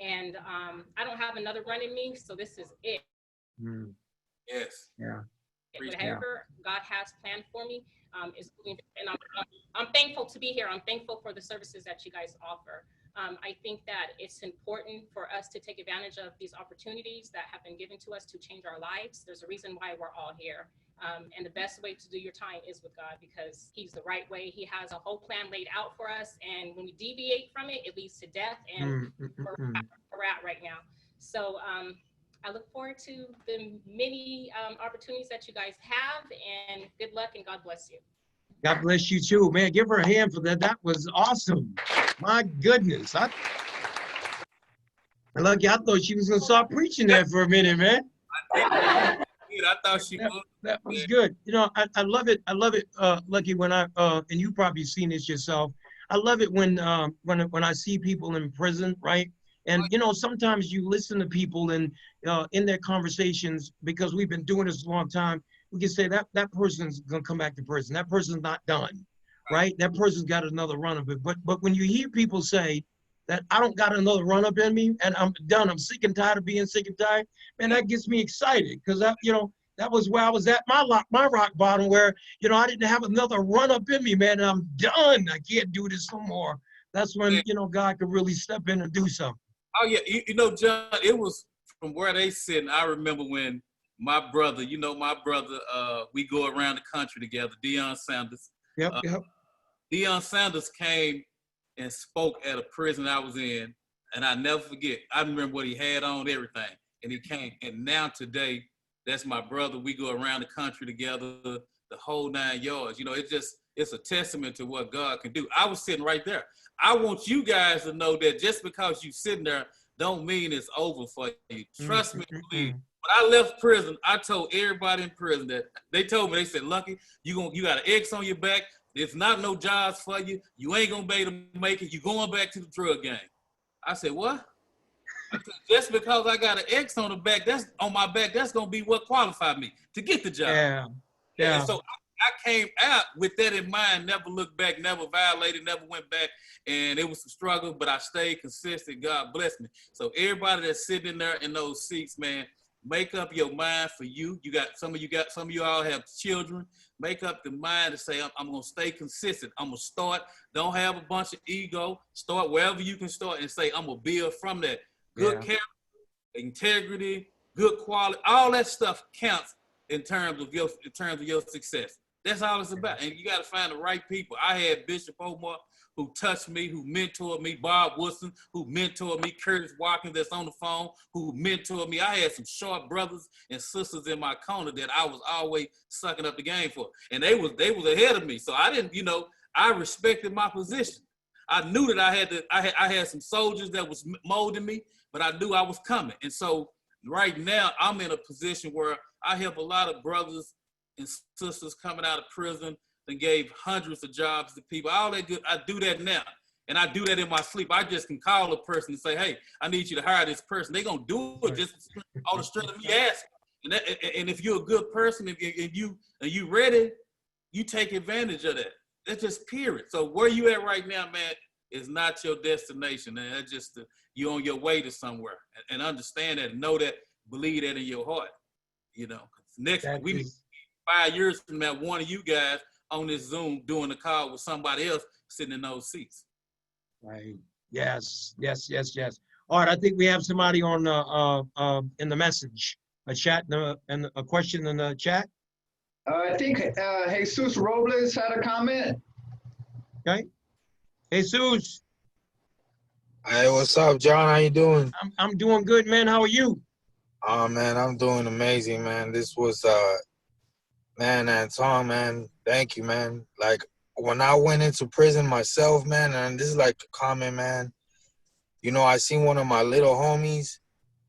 And I don't have another run in me. So this is it. Yes. Yeah. Whatever God has planned for me is moving. And I'm thankful to be here. I'm thankful for the services that you guys offer. I think that it's important for us to take advantage of these opportunities that have been given to us to change our lives. There's a reason why we're all here. And the best way to do your time is with God, because he's the right way. He has a whole plan laid out for us. And when we deviate from it, it leads to death. And we're at right now. So I look forward to the many opportunities that you guys have, and good luck and God bless you. God bless you too, man. Give her a hand for that. That was awesome. My goodness. Lucky, I thought she was gonna start preaching there for a minute, man. I thought she would. That was good. You know, I love it. I love it, Lucky, when and you probably seen this yourself. I love it when I see people in prison, right? And you know, sometimes you listen to people and in their conversations, because we've been doing this a long time, we can say that person's gonna come back to prison. That person's not done, right? That person's got another run of it. But when you hear people say that I don't got another run up in me and I'm done, I'm sick and tired of being sick and tired, man, that gets me excited, because that was where I was at my rock bottom, where I didn't have another run up in me, man. And I'm done. I can't do this no more. That's when God could really step in and do something. Oh yeah, John, it was from where they sit. I remember when my brother, we go around the country together, Deion Sanders. Yep. Deion Sanders came and spoke at a prison I was in, and I never forget. I remember what he had on, everything, and he came. And now today, that's my brother. We go around the country together, the whole 9 yards. It's a testament to what God can do. I was sitting right there. I want you guys to know that just because you sitting there don't mean it's over for you. Trust me, please. When I left prison, I told everybody in prison that they told me, they said, Lucky, you got an X on your back. There's not no jobs for you. You ain't gonna be able to make it. You going back to the drug game. I said, what? I said, just because I got an X on the back, that's on my back, that's gonna be what qualified me to get the job. Yeah. And so I came out with that in mind, never looked back, never violated, never went back. And it was a struggle, but I stayed consistent. God bless me. So everybody that's sitting in there in those seats, man, make up your mind for you. Some of you all have children. Make up the mind to say, I'm going to stay consistent. I'm going to start. Don't have a bunch of ego. Start wherever you can start and say, I'm going to build from that. Good character, integrity, good quality. All that stuff counts in terms of your success. That's all it's about. And you got to find the right people. I had Bishop Omar, who touched me, who mentored me, Bob Woodson, who mentored me, Curtis Watkins that's on the phone, who mentored me. I had some sharp brothers and sisters in my corner that I was always sucking up the game for. And they was ahead of me. So I didn't, I respected my position. I knew that I had some soldiers that was molding me, but I knew I was coming. And so right now I'm in a position where I help a lot of brothers and sisters coming out of prison and gave hundreds of jobs to people. All that good, I do that now. And I do that in my sleep. I just can call a person and say, hey, I need you to hire this person. They're going to do it just on the strength of me asking. And if you're a good person and you ready, you take advantage of that. That's just period. So where you at right now, man, is not your destination. Man. That's just you're on your way to somewhere. And understand that, and know that, believe that in your heart. Next, we need 5 years from now, one of you guys on this Zoom doing a call with somebody else sitting in those seats. Right. Yes. All right. I think we have somebody on in the message, a chat and a question in the chat. I think Jesus Robles had a comment. Okay. Jesus. Hey, what's up, John? How you doing? I'm doing good, man. How are you? Oh man, I'm doing amazing, man. This was man, Antong, man, thank you, man. Like when I went into prison myself, man, and this is like a comment, man. I seen one of my little homies,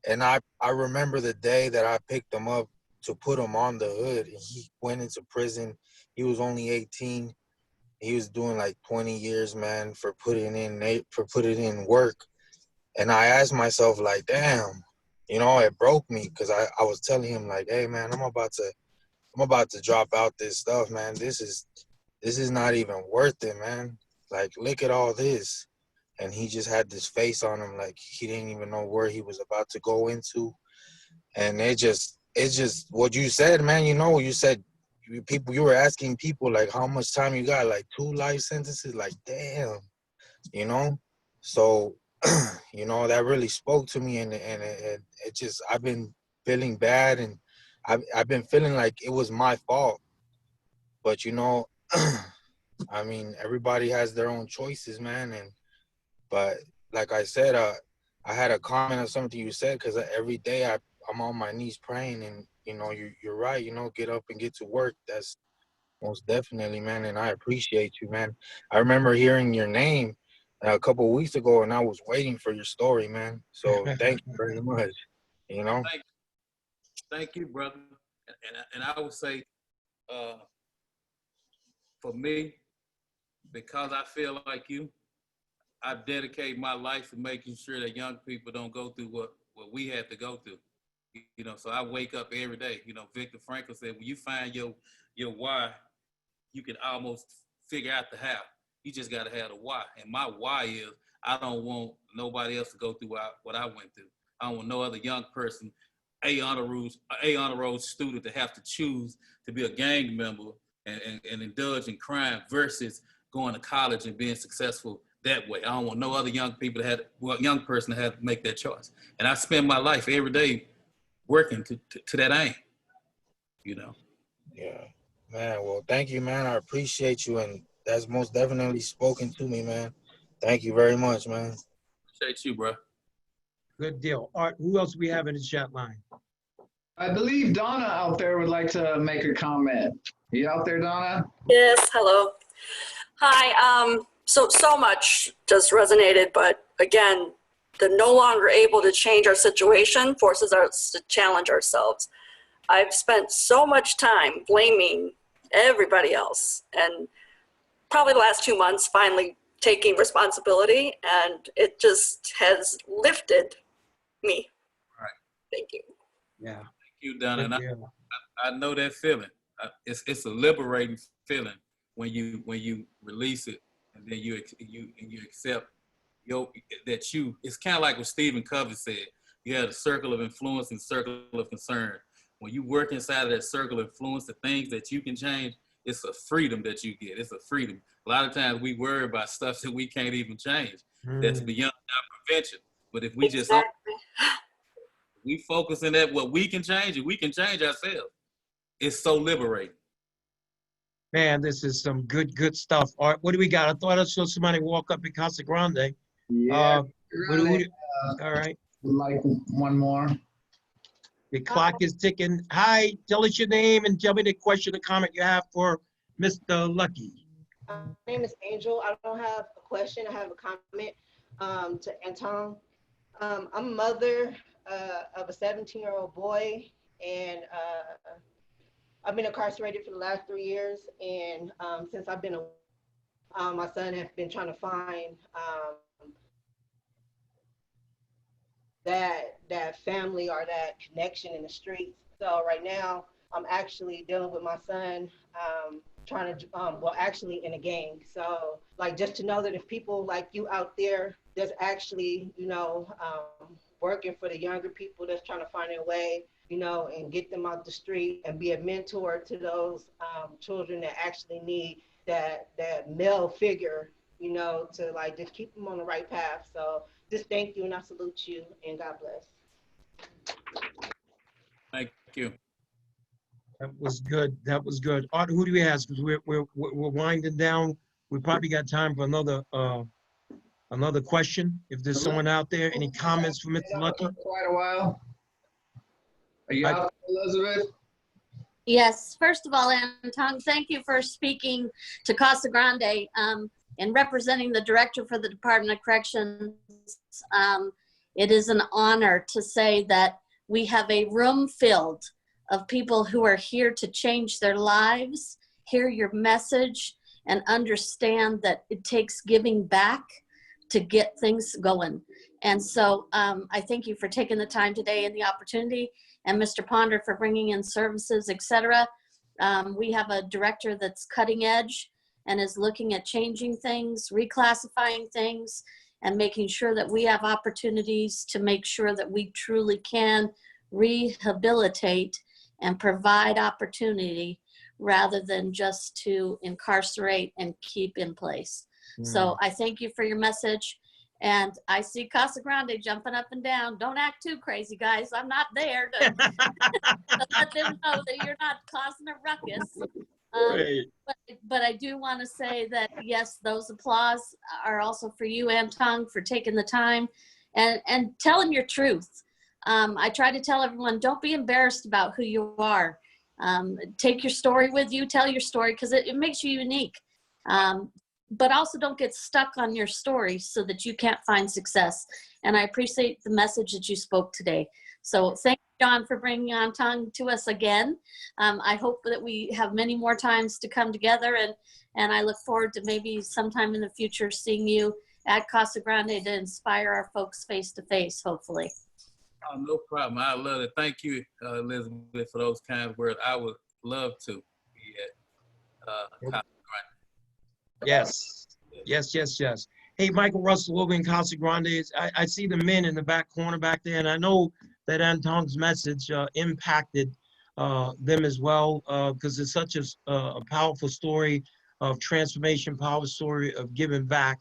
and I remember the day that I picked him up to put him on the hood, and he went into prison. He was only 18. He was doing like 20 years, man, for putting in work. And I asked myself, like, damn, you know, it broke me because I was telling him, like, hey, man, I'm about to drop out this stuff, man. This is not even worth it, man. Like, look at all this. And he just had this face on him, like he didn't even know where he was about to go into. And it's just what you said, man. You know, you said you were asking people like how much time you got, like 2 life sentences, like damn, you know. So you know, that really spoke to me, and it just, I've been feeling bad, and I've been feeling like it was my fault. But you know, I mean, everybody has their own choices, man. But like I said, I had a comment on something you said, because every day I'm on my knees praying, and you know, you're right. You know, get up and get to work. That's most definitely, man. And I appreciate you, man. I remember hearing your name a couple of weeks ago, and I was waiting for your story, man. So thank you very much. You know. Thank you, brother. And I would say, for me, because I feel like you, I dedicate my life to making sure that young people don't go through what we had to go through. You know, so I wake up every day. You know, Viktor Frankl said, when you find your why, you can almost figure out the how. You just got to have the why. And my why is, I don't want nobody else to go through what I went through. I don't want no other young person, a honor roll student, to have to choose to be a gang member and indulge in crime versus going to college and being successful that way. I don't want no other young person to have to make that choice. And I spend my life every day working to that aim, you know. Yeah, man. Well, thank you, man. I appreciate you, and that's most definitely spoken to me, man. Thank you very much, man. Appreciate you, bro. Good deal. Art, who else we have in the chat line? I believe Donna out there would like to make a comment. You out there, Donna? Yes, hello. Hi, so much just resonated, but again, the no longer able to change our situation forces us to challenge ourselves. I've spent so much time blaming everybody else, and probably the last 2 months finally taking responsibility, and it just has lifted me. Right. Thank you. Yeah. Thank you, Donna. And I know that feeling. It's a liberating feeling when you release it, and then you accept that you. It's kind of like what Stephen Covey said. You have a circle of influence and circle of concern. When you work inside of that circle of influence, the things that you can change, it's a freedom that you get. It's a freedom. A lot of times we worry about stuff that we can't even change. That's beyond our prevention. But if we just we focus on that, what we can change, and we can change ourselves. It's so liberating. Man, this is some good stuff. All right, what do we got? I thought I saw somebody walk up in Casa Grande. Yeah. All right. Like one more. The clock is ticking. Hi, tell us your name and tell me the question or comment you have for Mr. Lucky. My name is Angel. I don't have a question. I have a comment to Antong. I'm a mother of a 17-year-old boy, and I've been incarcerated for the last 3 years. And since I've been, my son has been trying to find that family or that connection in the streets. So right now, I'm actually dealing with my son, trying to, well, actually in a gang. So like, just to know that if people like you out there, that's actually, you know, working for the younger people that's trying to find their way, you know, and get them out the street and be a mentor to those children that actually need that male figure, you know, to like just keep them on the right path. So just thank you, and I salute you, and God bless. Thank you. That was good. That was good. Art, who do we ask? Because we're winding down. We probably got time for another question. If there's someone out there, any comments for Mr. Lucky? Quite a while. Are you out, Elizabeth? Yes. First of all, Antong, thank you for speaking to Casa Grande and representing the director for the Department of Corrections. It is an honor to say that we have a room filled of people who are here to change their lives hear your message and understand that it takes giving back to get things going. And so I thank you for taking the time today and the opportunity, and Mr. Ponder for bringing in services, etc. We have a director that's cutting edge and is looking at changing things, reclassifying things, and making sure that we have opportunities to make sure that we truly can rehabilitate and provide opportunity rather than just to incarcerate and keep in place. So I thank you for your message. And I see Casa Grande jumping up and down. Don't act too crazy, guys. I'm not there to, to let them know that you're not causing a ruckus. But I do want to say that, yes, those applause are also for you, Antong, for taking the time and telling your truth. I try to tell everyone, don't be embarrassed about who you are. Take your story with you, tell your story, because it makes you unique. But also don't get stuck on your story so that you can't find success. And I appreciate the message that you spoke today. So thank you, Jon, for bringing Antong to us again. I hope that we have many more times to come together, and I look forward to maybe sometime in the future seeing you at Casa Grande to inspire our folks face to face, hopefully. Oh, no problem. I love it. Thank you, Elizabeth, for those kind words. I would love to be at Casa Grande. Yes. Hey, Michael Russell, Logan, Casa Grande. I see the men in the back corner back there, and I know that Antong's message impacted them as well, because it's such a powerful story of transformation, power story of giving back.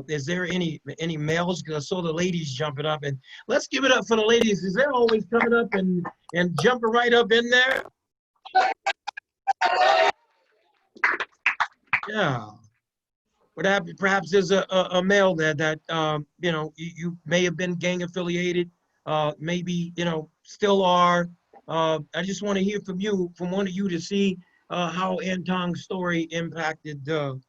Is there any males? Because I saw the ladies jumping up, and let's give it up for the ladies, because they're always coming up and jumping right up in there. Yeah. Perhaps there's a male there that, you know, you may have been gang affiliated, maybe, you know, still are. I just want to hear from you, from one of you, to see how Antong's story impacted you,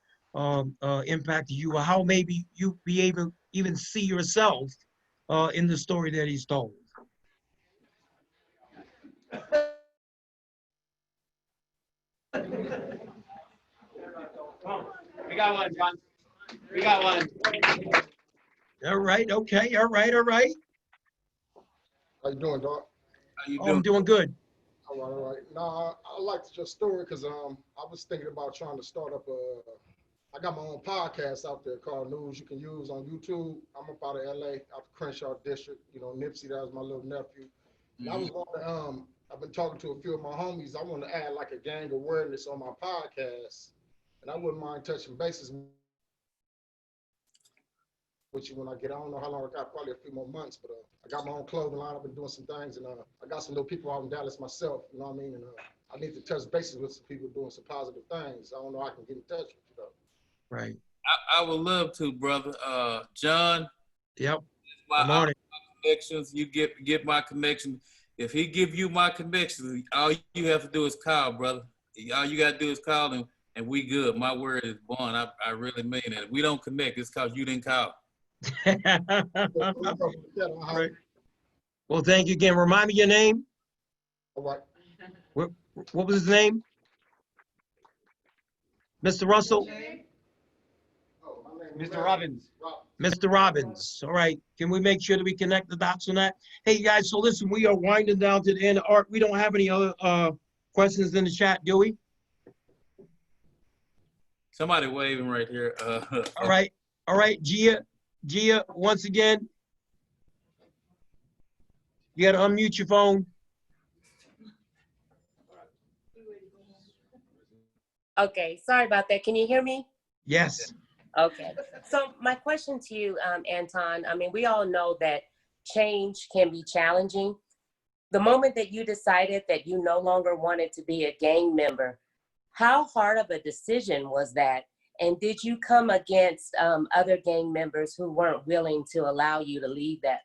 or how maybe you be able even see yourself in the story that he's told. We got one, Jon. We got one. All right. Okay. All right. How you doing, Doc? How you Oh, doing? I'm doing good. All right. Nah, I liked your story because I was thinking about trying to start up I got my own podcast out there called News You Can Use on YouTube. I'm up out of LA, out of Crenshaw District. You know, Nipsey, that was my little nephew. And I was wondering, I've been talking to a few of my homies. I want to add like a gang awareness on my podcast. And I wouldn't mind touching bases with you when I get, I don't know how long I got, probably a few more months, but I got my own clothing line. I've been doing some things, and I got some little people out in Dallas myself, you know what I mean? And I need to touch bases with some people doing some positive things. I don't know how I can get in touch with you though. Right. I would love to, brother. John. Yep. My connections. You get my connection. If he give you my connection, all you have to do is call, brother. All you got to do is call him, and we good. My word is born. I really mean it. If we don't connect, it's because you didn't call. Right. Well, thank you again. Remind me your name. All right. What was his name? Mr. Russell? Mr. Robbins. Mr. Robbins. All right. Can we make sure that we connect the dots on that? Hey, guys, so listen, we are winding down to the end. Art, we don't have any other questions in the chat, do we? Somebody waving right here. All right. All right, Gia, once again, you got to unmute your phone. Okay, sorry about that. Can you hear me? Yes. Okay. So my question to you, Antong, I mean, we all know that change can be challenging. The moment that you decided that you no longer wanted to be a gang member, how hard of a decision was that? And did you come against other gang members who weren't willing to allow you to leave that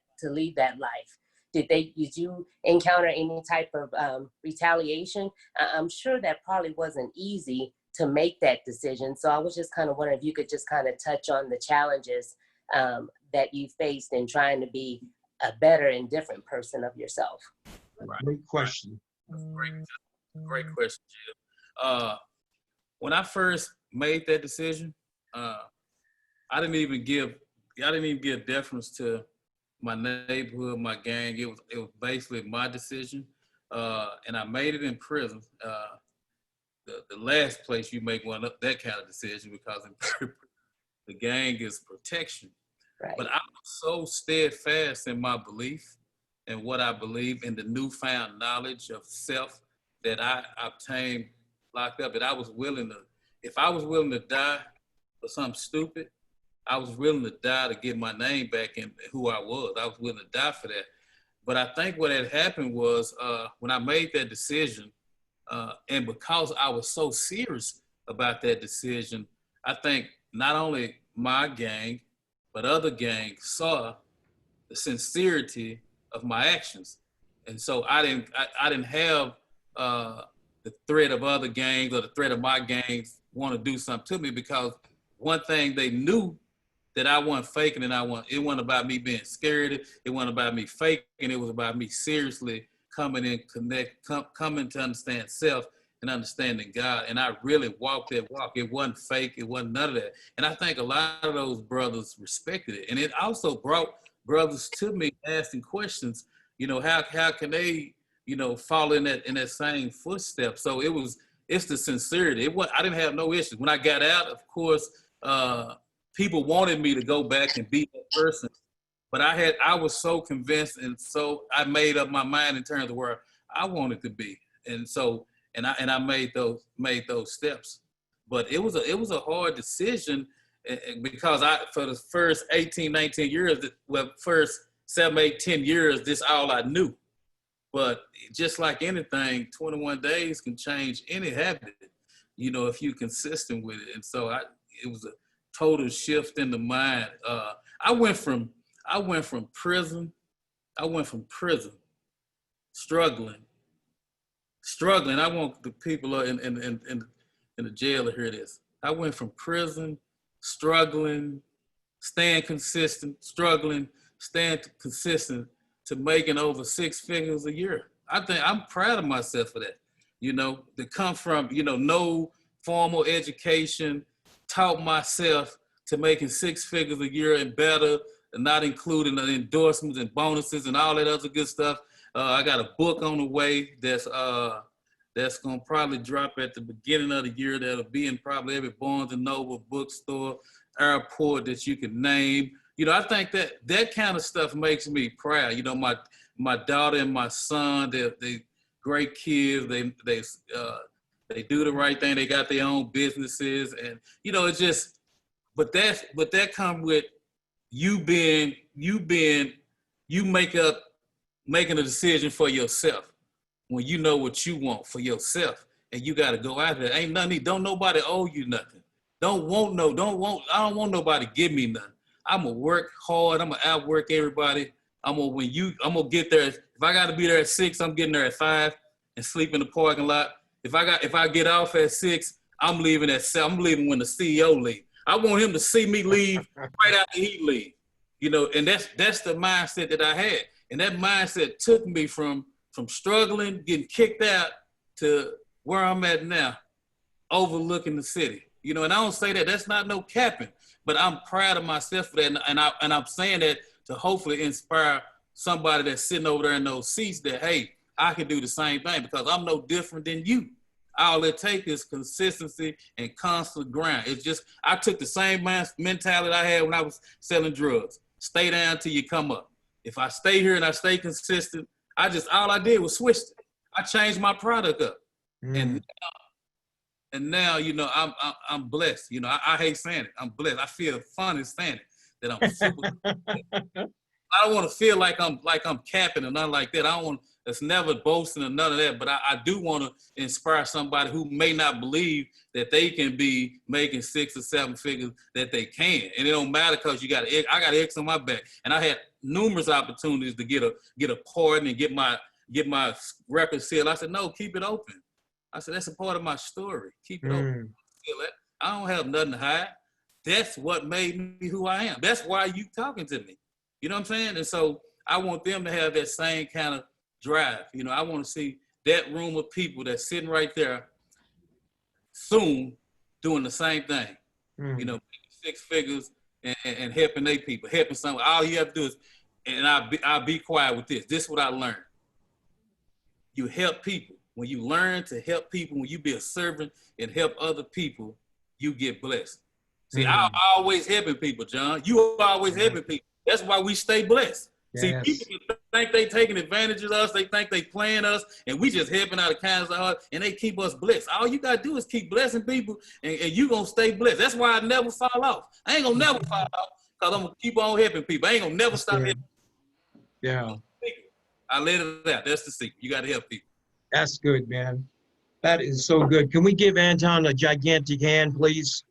life? Did you encounter any type of retaliation? I'm sure that probably wasn't easy to make that decision. So I was just kind of wondering if you could just kind of touch on the challenges that you faced in trying to be a better and different person of yourself. Great question. Great question, Jim. when I first made that decision, I didn't even give deference to my neighborhood, my gang. It was basically my decision, and I made it in prison. The last place you make that kind of decision, because the gang is protection. Right. But I was so steadfast in my belief and what I believe in the newfound knowledge of self that I obtained locked up, that I was willing to, if I was willing to die for something stupid, I was willing to die to get my name back in who I was. I was willing to die for that. But I think what had happened was when I made that decision, and because I was so serious about that decision, I think not only my gang, but other gangs saw the sincerity of my actions. And so I didn't have the threat of other gangs or the threat of my gangs want to do something to me, because one thing they knew, that I wasn't faking, and it wasn't about me being scared. It wasn't about me faking. It was about me seriously coming to understand self and understanding God. And I really walked that walk. It wasn't fake. It wasn't none of that. And I think a lot of those brothers respected it. And it also brought brothers to me asking questions, how can they, follow in that same footstep? So it's the sincerity. I didn't have no issues. When I got out, of course, people wanted me to go back and be that person, but I was so convinced, and so I made up my mind in terms of where I wanted to be, and so I made those steps. But it was a hard decision, because for the first 18, 19 years, first 7, 8, 10 years, this all I knew. But just like anything, 21 days can change any habit, if you're consistent with it. And so it was a total shift in the mind. I went from prison, struggling. I want the people in the jail to hear this. I went from prison, struggling, staying consistent, to making over 6 figures a year. I think I'm proud of myself for that. To come from, no formal education, taught myself to making 6 figures a year and better, and not including the endorsements and bonuses and all that other good stuff. I got a book on the way that's gonna probably drop at the beginning of the year. That'll be in probably every Barnes and Noble bookstore, airport that you can name. I think that kind of stuff makes me proud. My daughter and my son, they're great kids. They do the right thing. They got their own businesses, and it's just. But that comes with you making a decision for yourself, when you know what you want for yourself, and you got to go out there. Ain't nothing. Don't nobody owe you nothing. I don't want nobody to give me nothing. I'm gonna work hard. I'm gonna outwork everybody. I'm gonna get there. If I got to be there at 6, I'm getting there at 5 and sleep in the parking lot. If I get off at 6, I'm leaving at 7. I'm leaving when the CEO leaves. I want him to see me leave right after he leaves. And that's the mindset that I had. And that mindset took me from struggling, getting kicked out, to where I'm at now, overlooking the city. And I don't say that's not no capping, but I'm proud of myself for that. And I'm saying that to hopefully inspire somebody that's sitting over there in those seats, that, hey, I can do the same thing, because I'm no different than you. All it takes is consistency and constant grind. It's just, I took the same mentality I had when I was selling drugs. Stay down till you come up. If I stay here and I stay consistent, all I did was switch it. I changed my product up. And now, I'm blessed. I hate saying it. I'm blessed. I feel funny saying it, that I'm super. I don't want to feel like I'm capping or nothing like that. I don't want. It's never boasting or none of that. But I do want to inspire somebody who may not believe that they can be making 6 or 7 figures, that they can. And it don't matter, because I got X on my back, and I had numerous opportunities to get a pardon and get my record sealed. I said, no, keep it open. I said, that's a part of my story. Keep it open. I don't have nothing to hide. That's what made me who I am. That's why you talking to me. You know what I'm saying? And so I want them to have that same kind of drive. I want to see that room of people that's sitting right there soon doing the same thing. Mm. You know, 6 figures and helping their people, helping someone. All you have to do is, and I'll be quiet with this. This is what I learned. You help people. When you learn to help people, when you be a servant and help other people, you get blessed. See, I'm always helping people, John. You are always helping people. That's why we stay blessed. See, Yes. people think they taking advantage of us. They think they playing us, and we just helping out of kindness of heart, and they keep us blessed. All you got to do is keep blessing people, and you going to stay blessed. That's why I never fall off. I ain't going to never fall off because I'm going to keep on helping people. I ain't going to never stop helping Yeah. people. I let it out. That's the secret. You got to help people. That's good, man. That is so good. Can we give Anton a gigantic hand, please?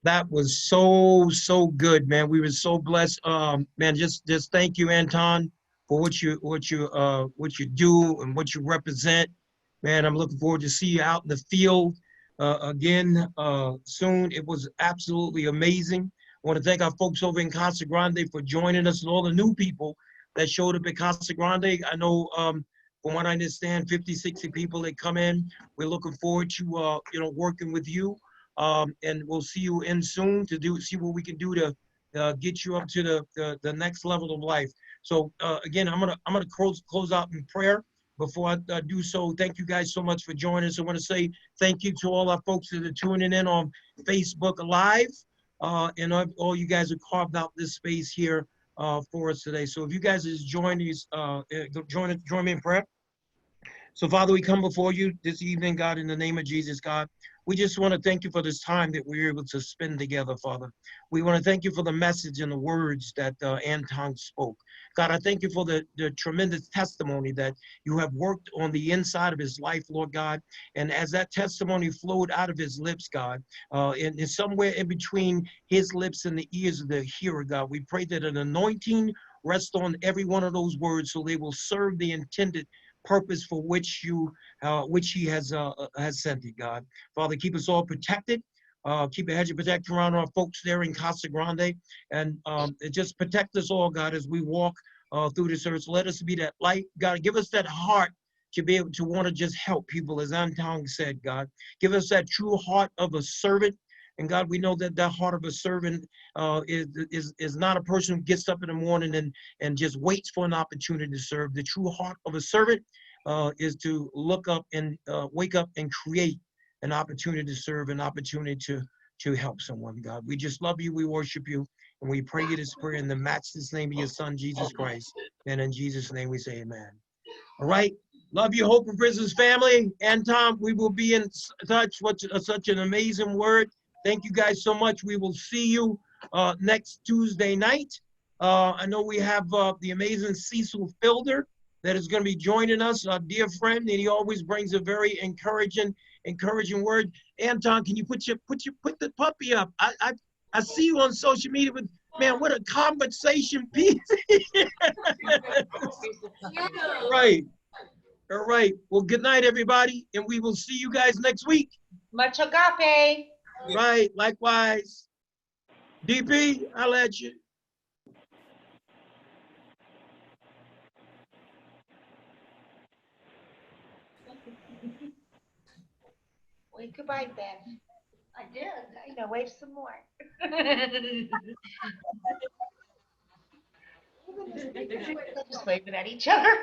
That was so good, man. We were so blessed. Man, just thank you, Anton, for what you do and what you represent. Man, I'm looking forward to see you out in the field again soon. It was absolutely amazing. I want to thank our folks over in Casa Grande for joining us and all the new people that showed up at Casa Grande. I know from what I understand, 50, 60 people that come in. We're looking forward to working with you. And we'll see you in soon to see what we can do to get you up to the next level of life. So again, I'm gonna close out in prayer. Before I do so, thank you guys so much for joining us. I want to say thank you to all our folks that are tuning in on Facebook Live, and all you guys have carved out this space here for us today. So if you guys just join me in prayer. So Father, we come before you this evening, God, in the name of Jesus, God. We just want to thank you for this time that we're able to spend together, Father. We want to thank you for the message and the words that Anton spoke. God, I thank you for the tremendous testimony that you have worked on the inside of his life, Lord God. And as that testimony flowed out of his lips, God, and somewhere in between his lips and the ears of the hearer, God, we pray that an anointing rest on every one of those words so they will serve the intended purpose for which he has sent it, God. Father, keep us all protected. Keep a hedge of protection around our folks there in Casa Grande, and just protect us all, God, as we walk through this earth. Let us be that light, God. Give us that heart to be able to want to just help people, as Antong said, God. Give us that true heart of a servant. And God, we know that that heart of a servant is not a person who gets up in the morning and just waits for an opportunity to serve. The true heart of a servant is to look up and wake up and create an opportunity to serve, an opportunity to help someone, God. We just love you, we worship you, and we pray you this prayer in the matchless name of your son, Jesus Christ. And in Jesus' name we say amen. All right. Love you, Hope and Prisons family. And Tom, we will be in touch. Such an amazing word. Thank you guys so much. We will see you next Tuesday night. I know we have the amazing Cecil Fielder that is going to be joining us, our dear friend, and he always brings a very encouraging word. Anton, can you put the puppy up? I see you on social media with, man, what a conversation piece. Right. All right. Well, good night, everybody, and we will see you guys next week. Much agape. Right. Likewise. DP, I'll let you. Wave goodbye, Ben. I did. I know, wave some more. Just waving at each other.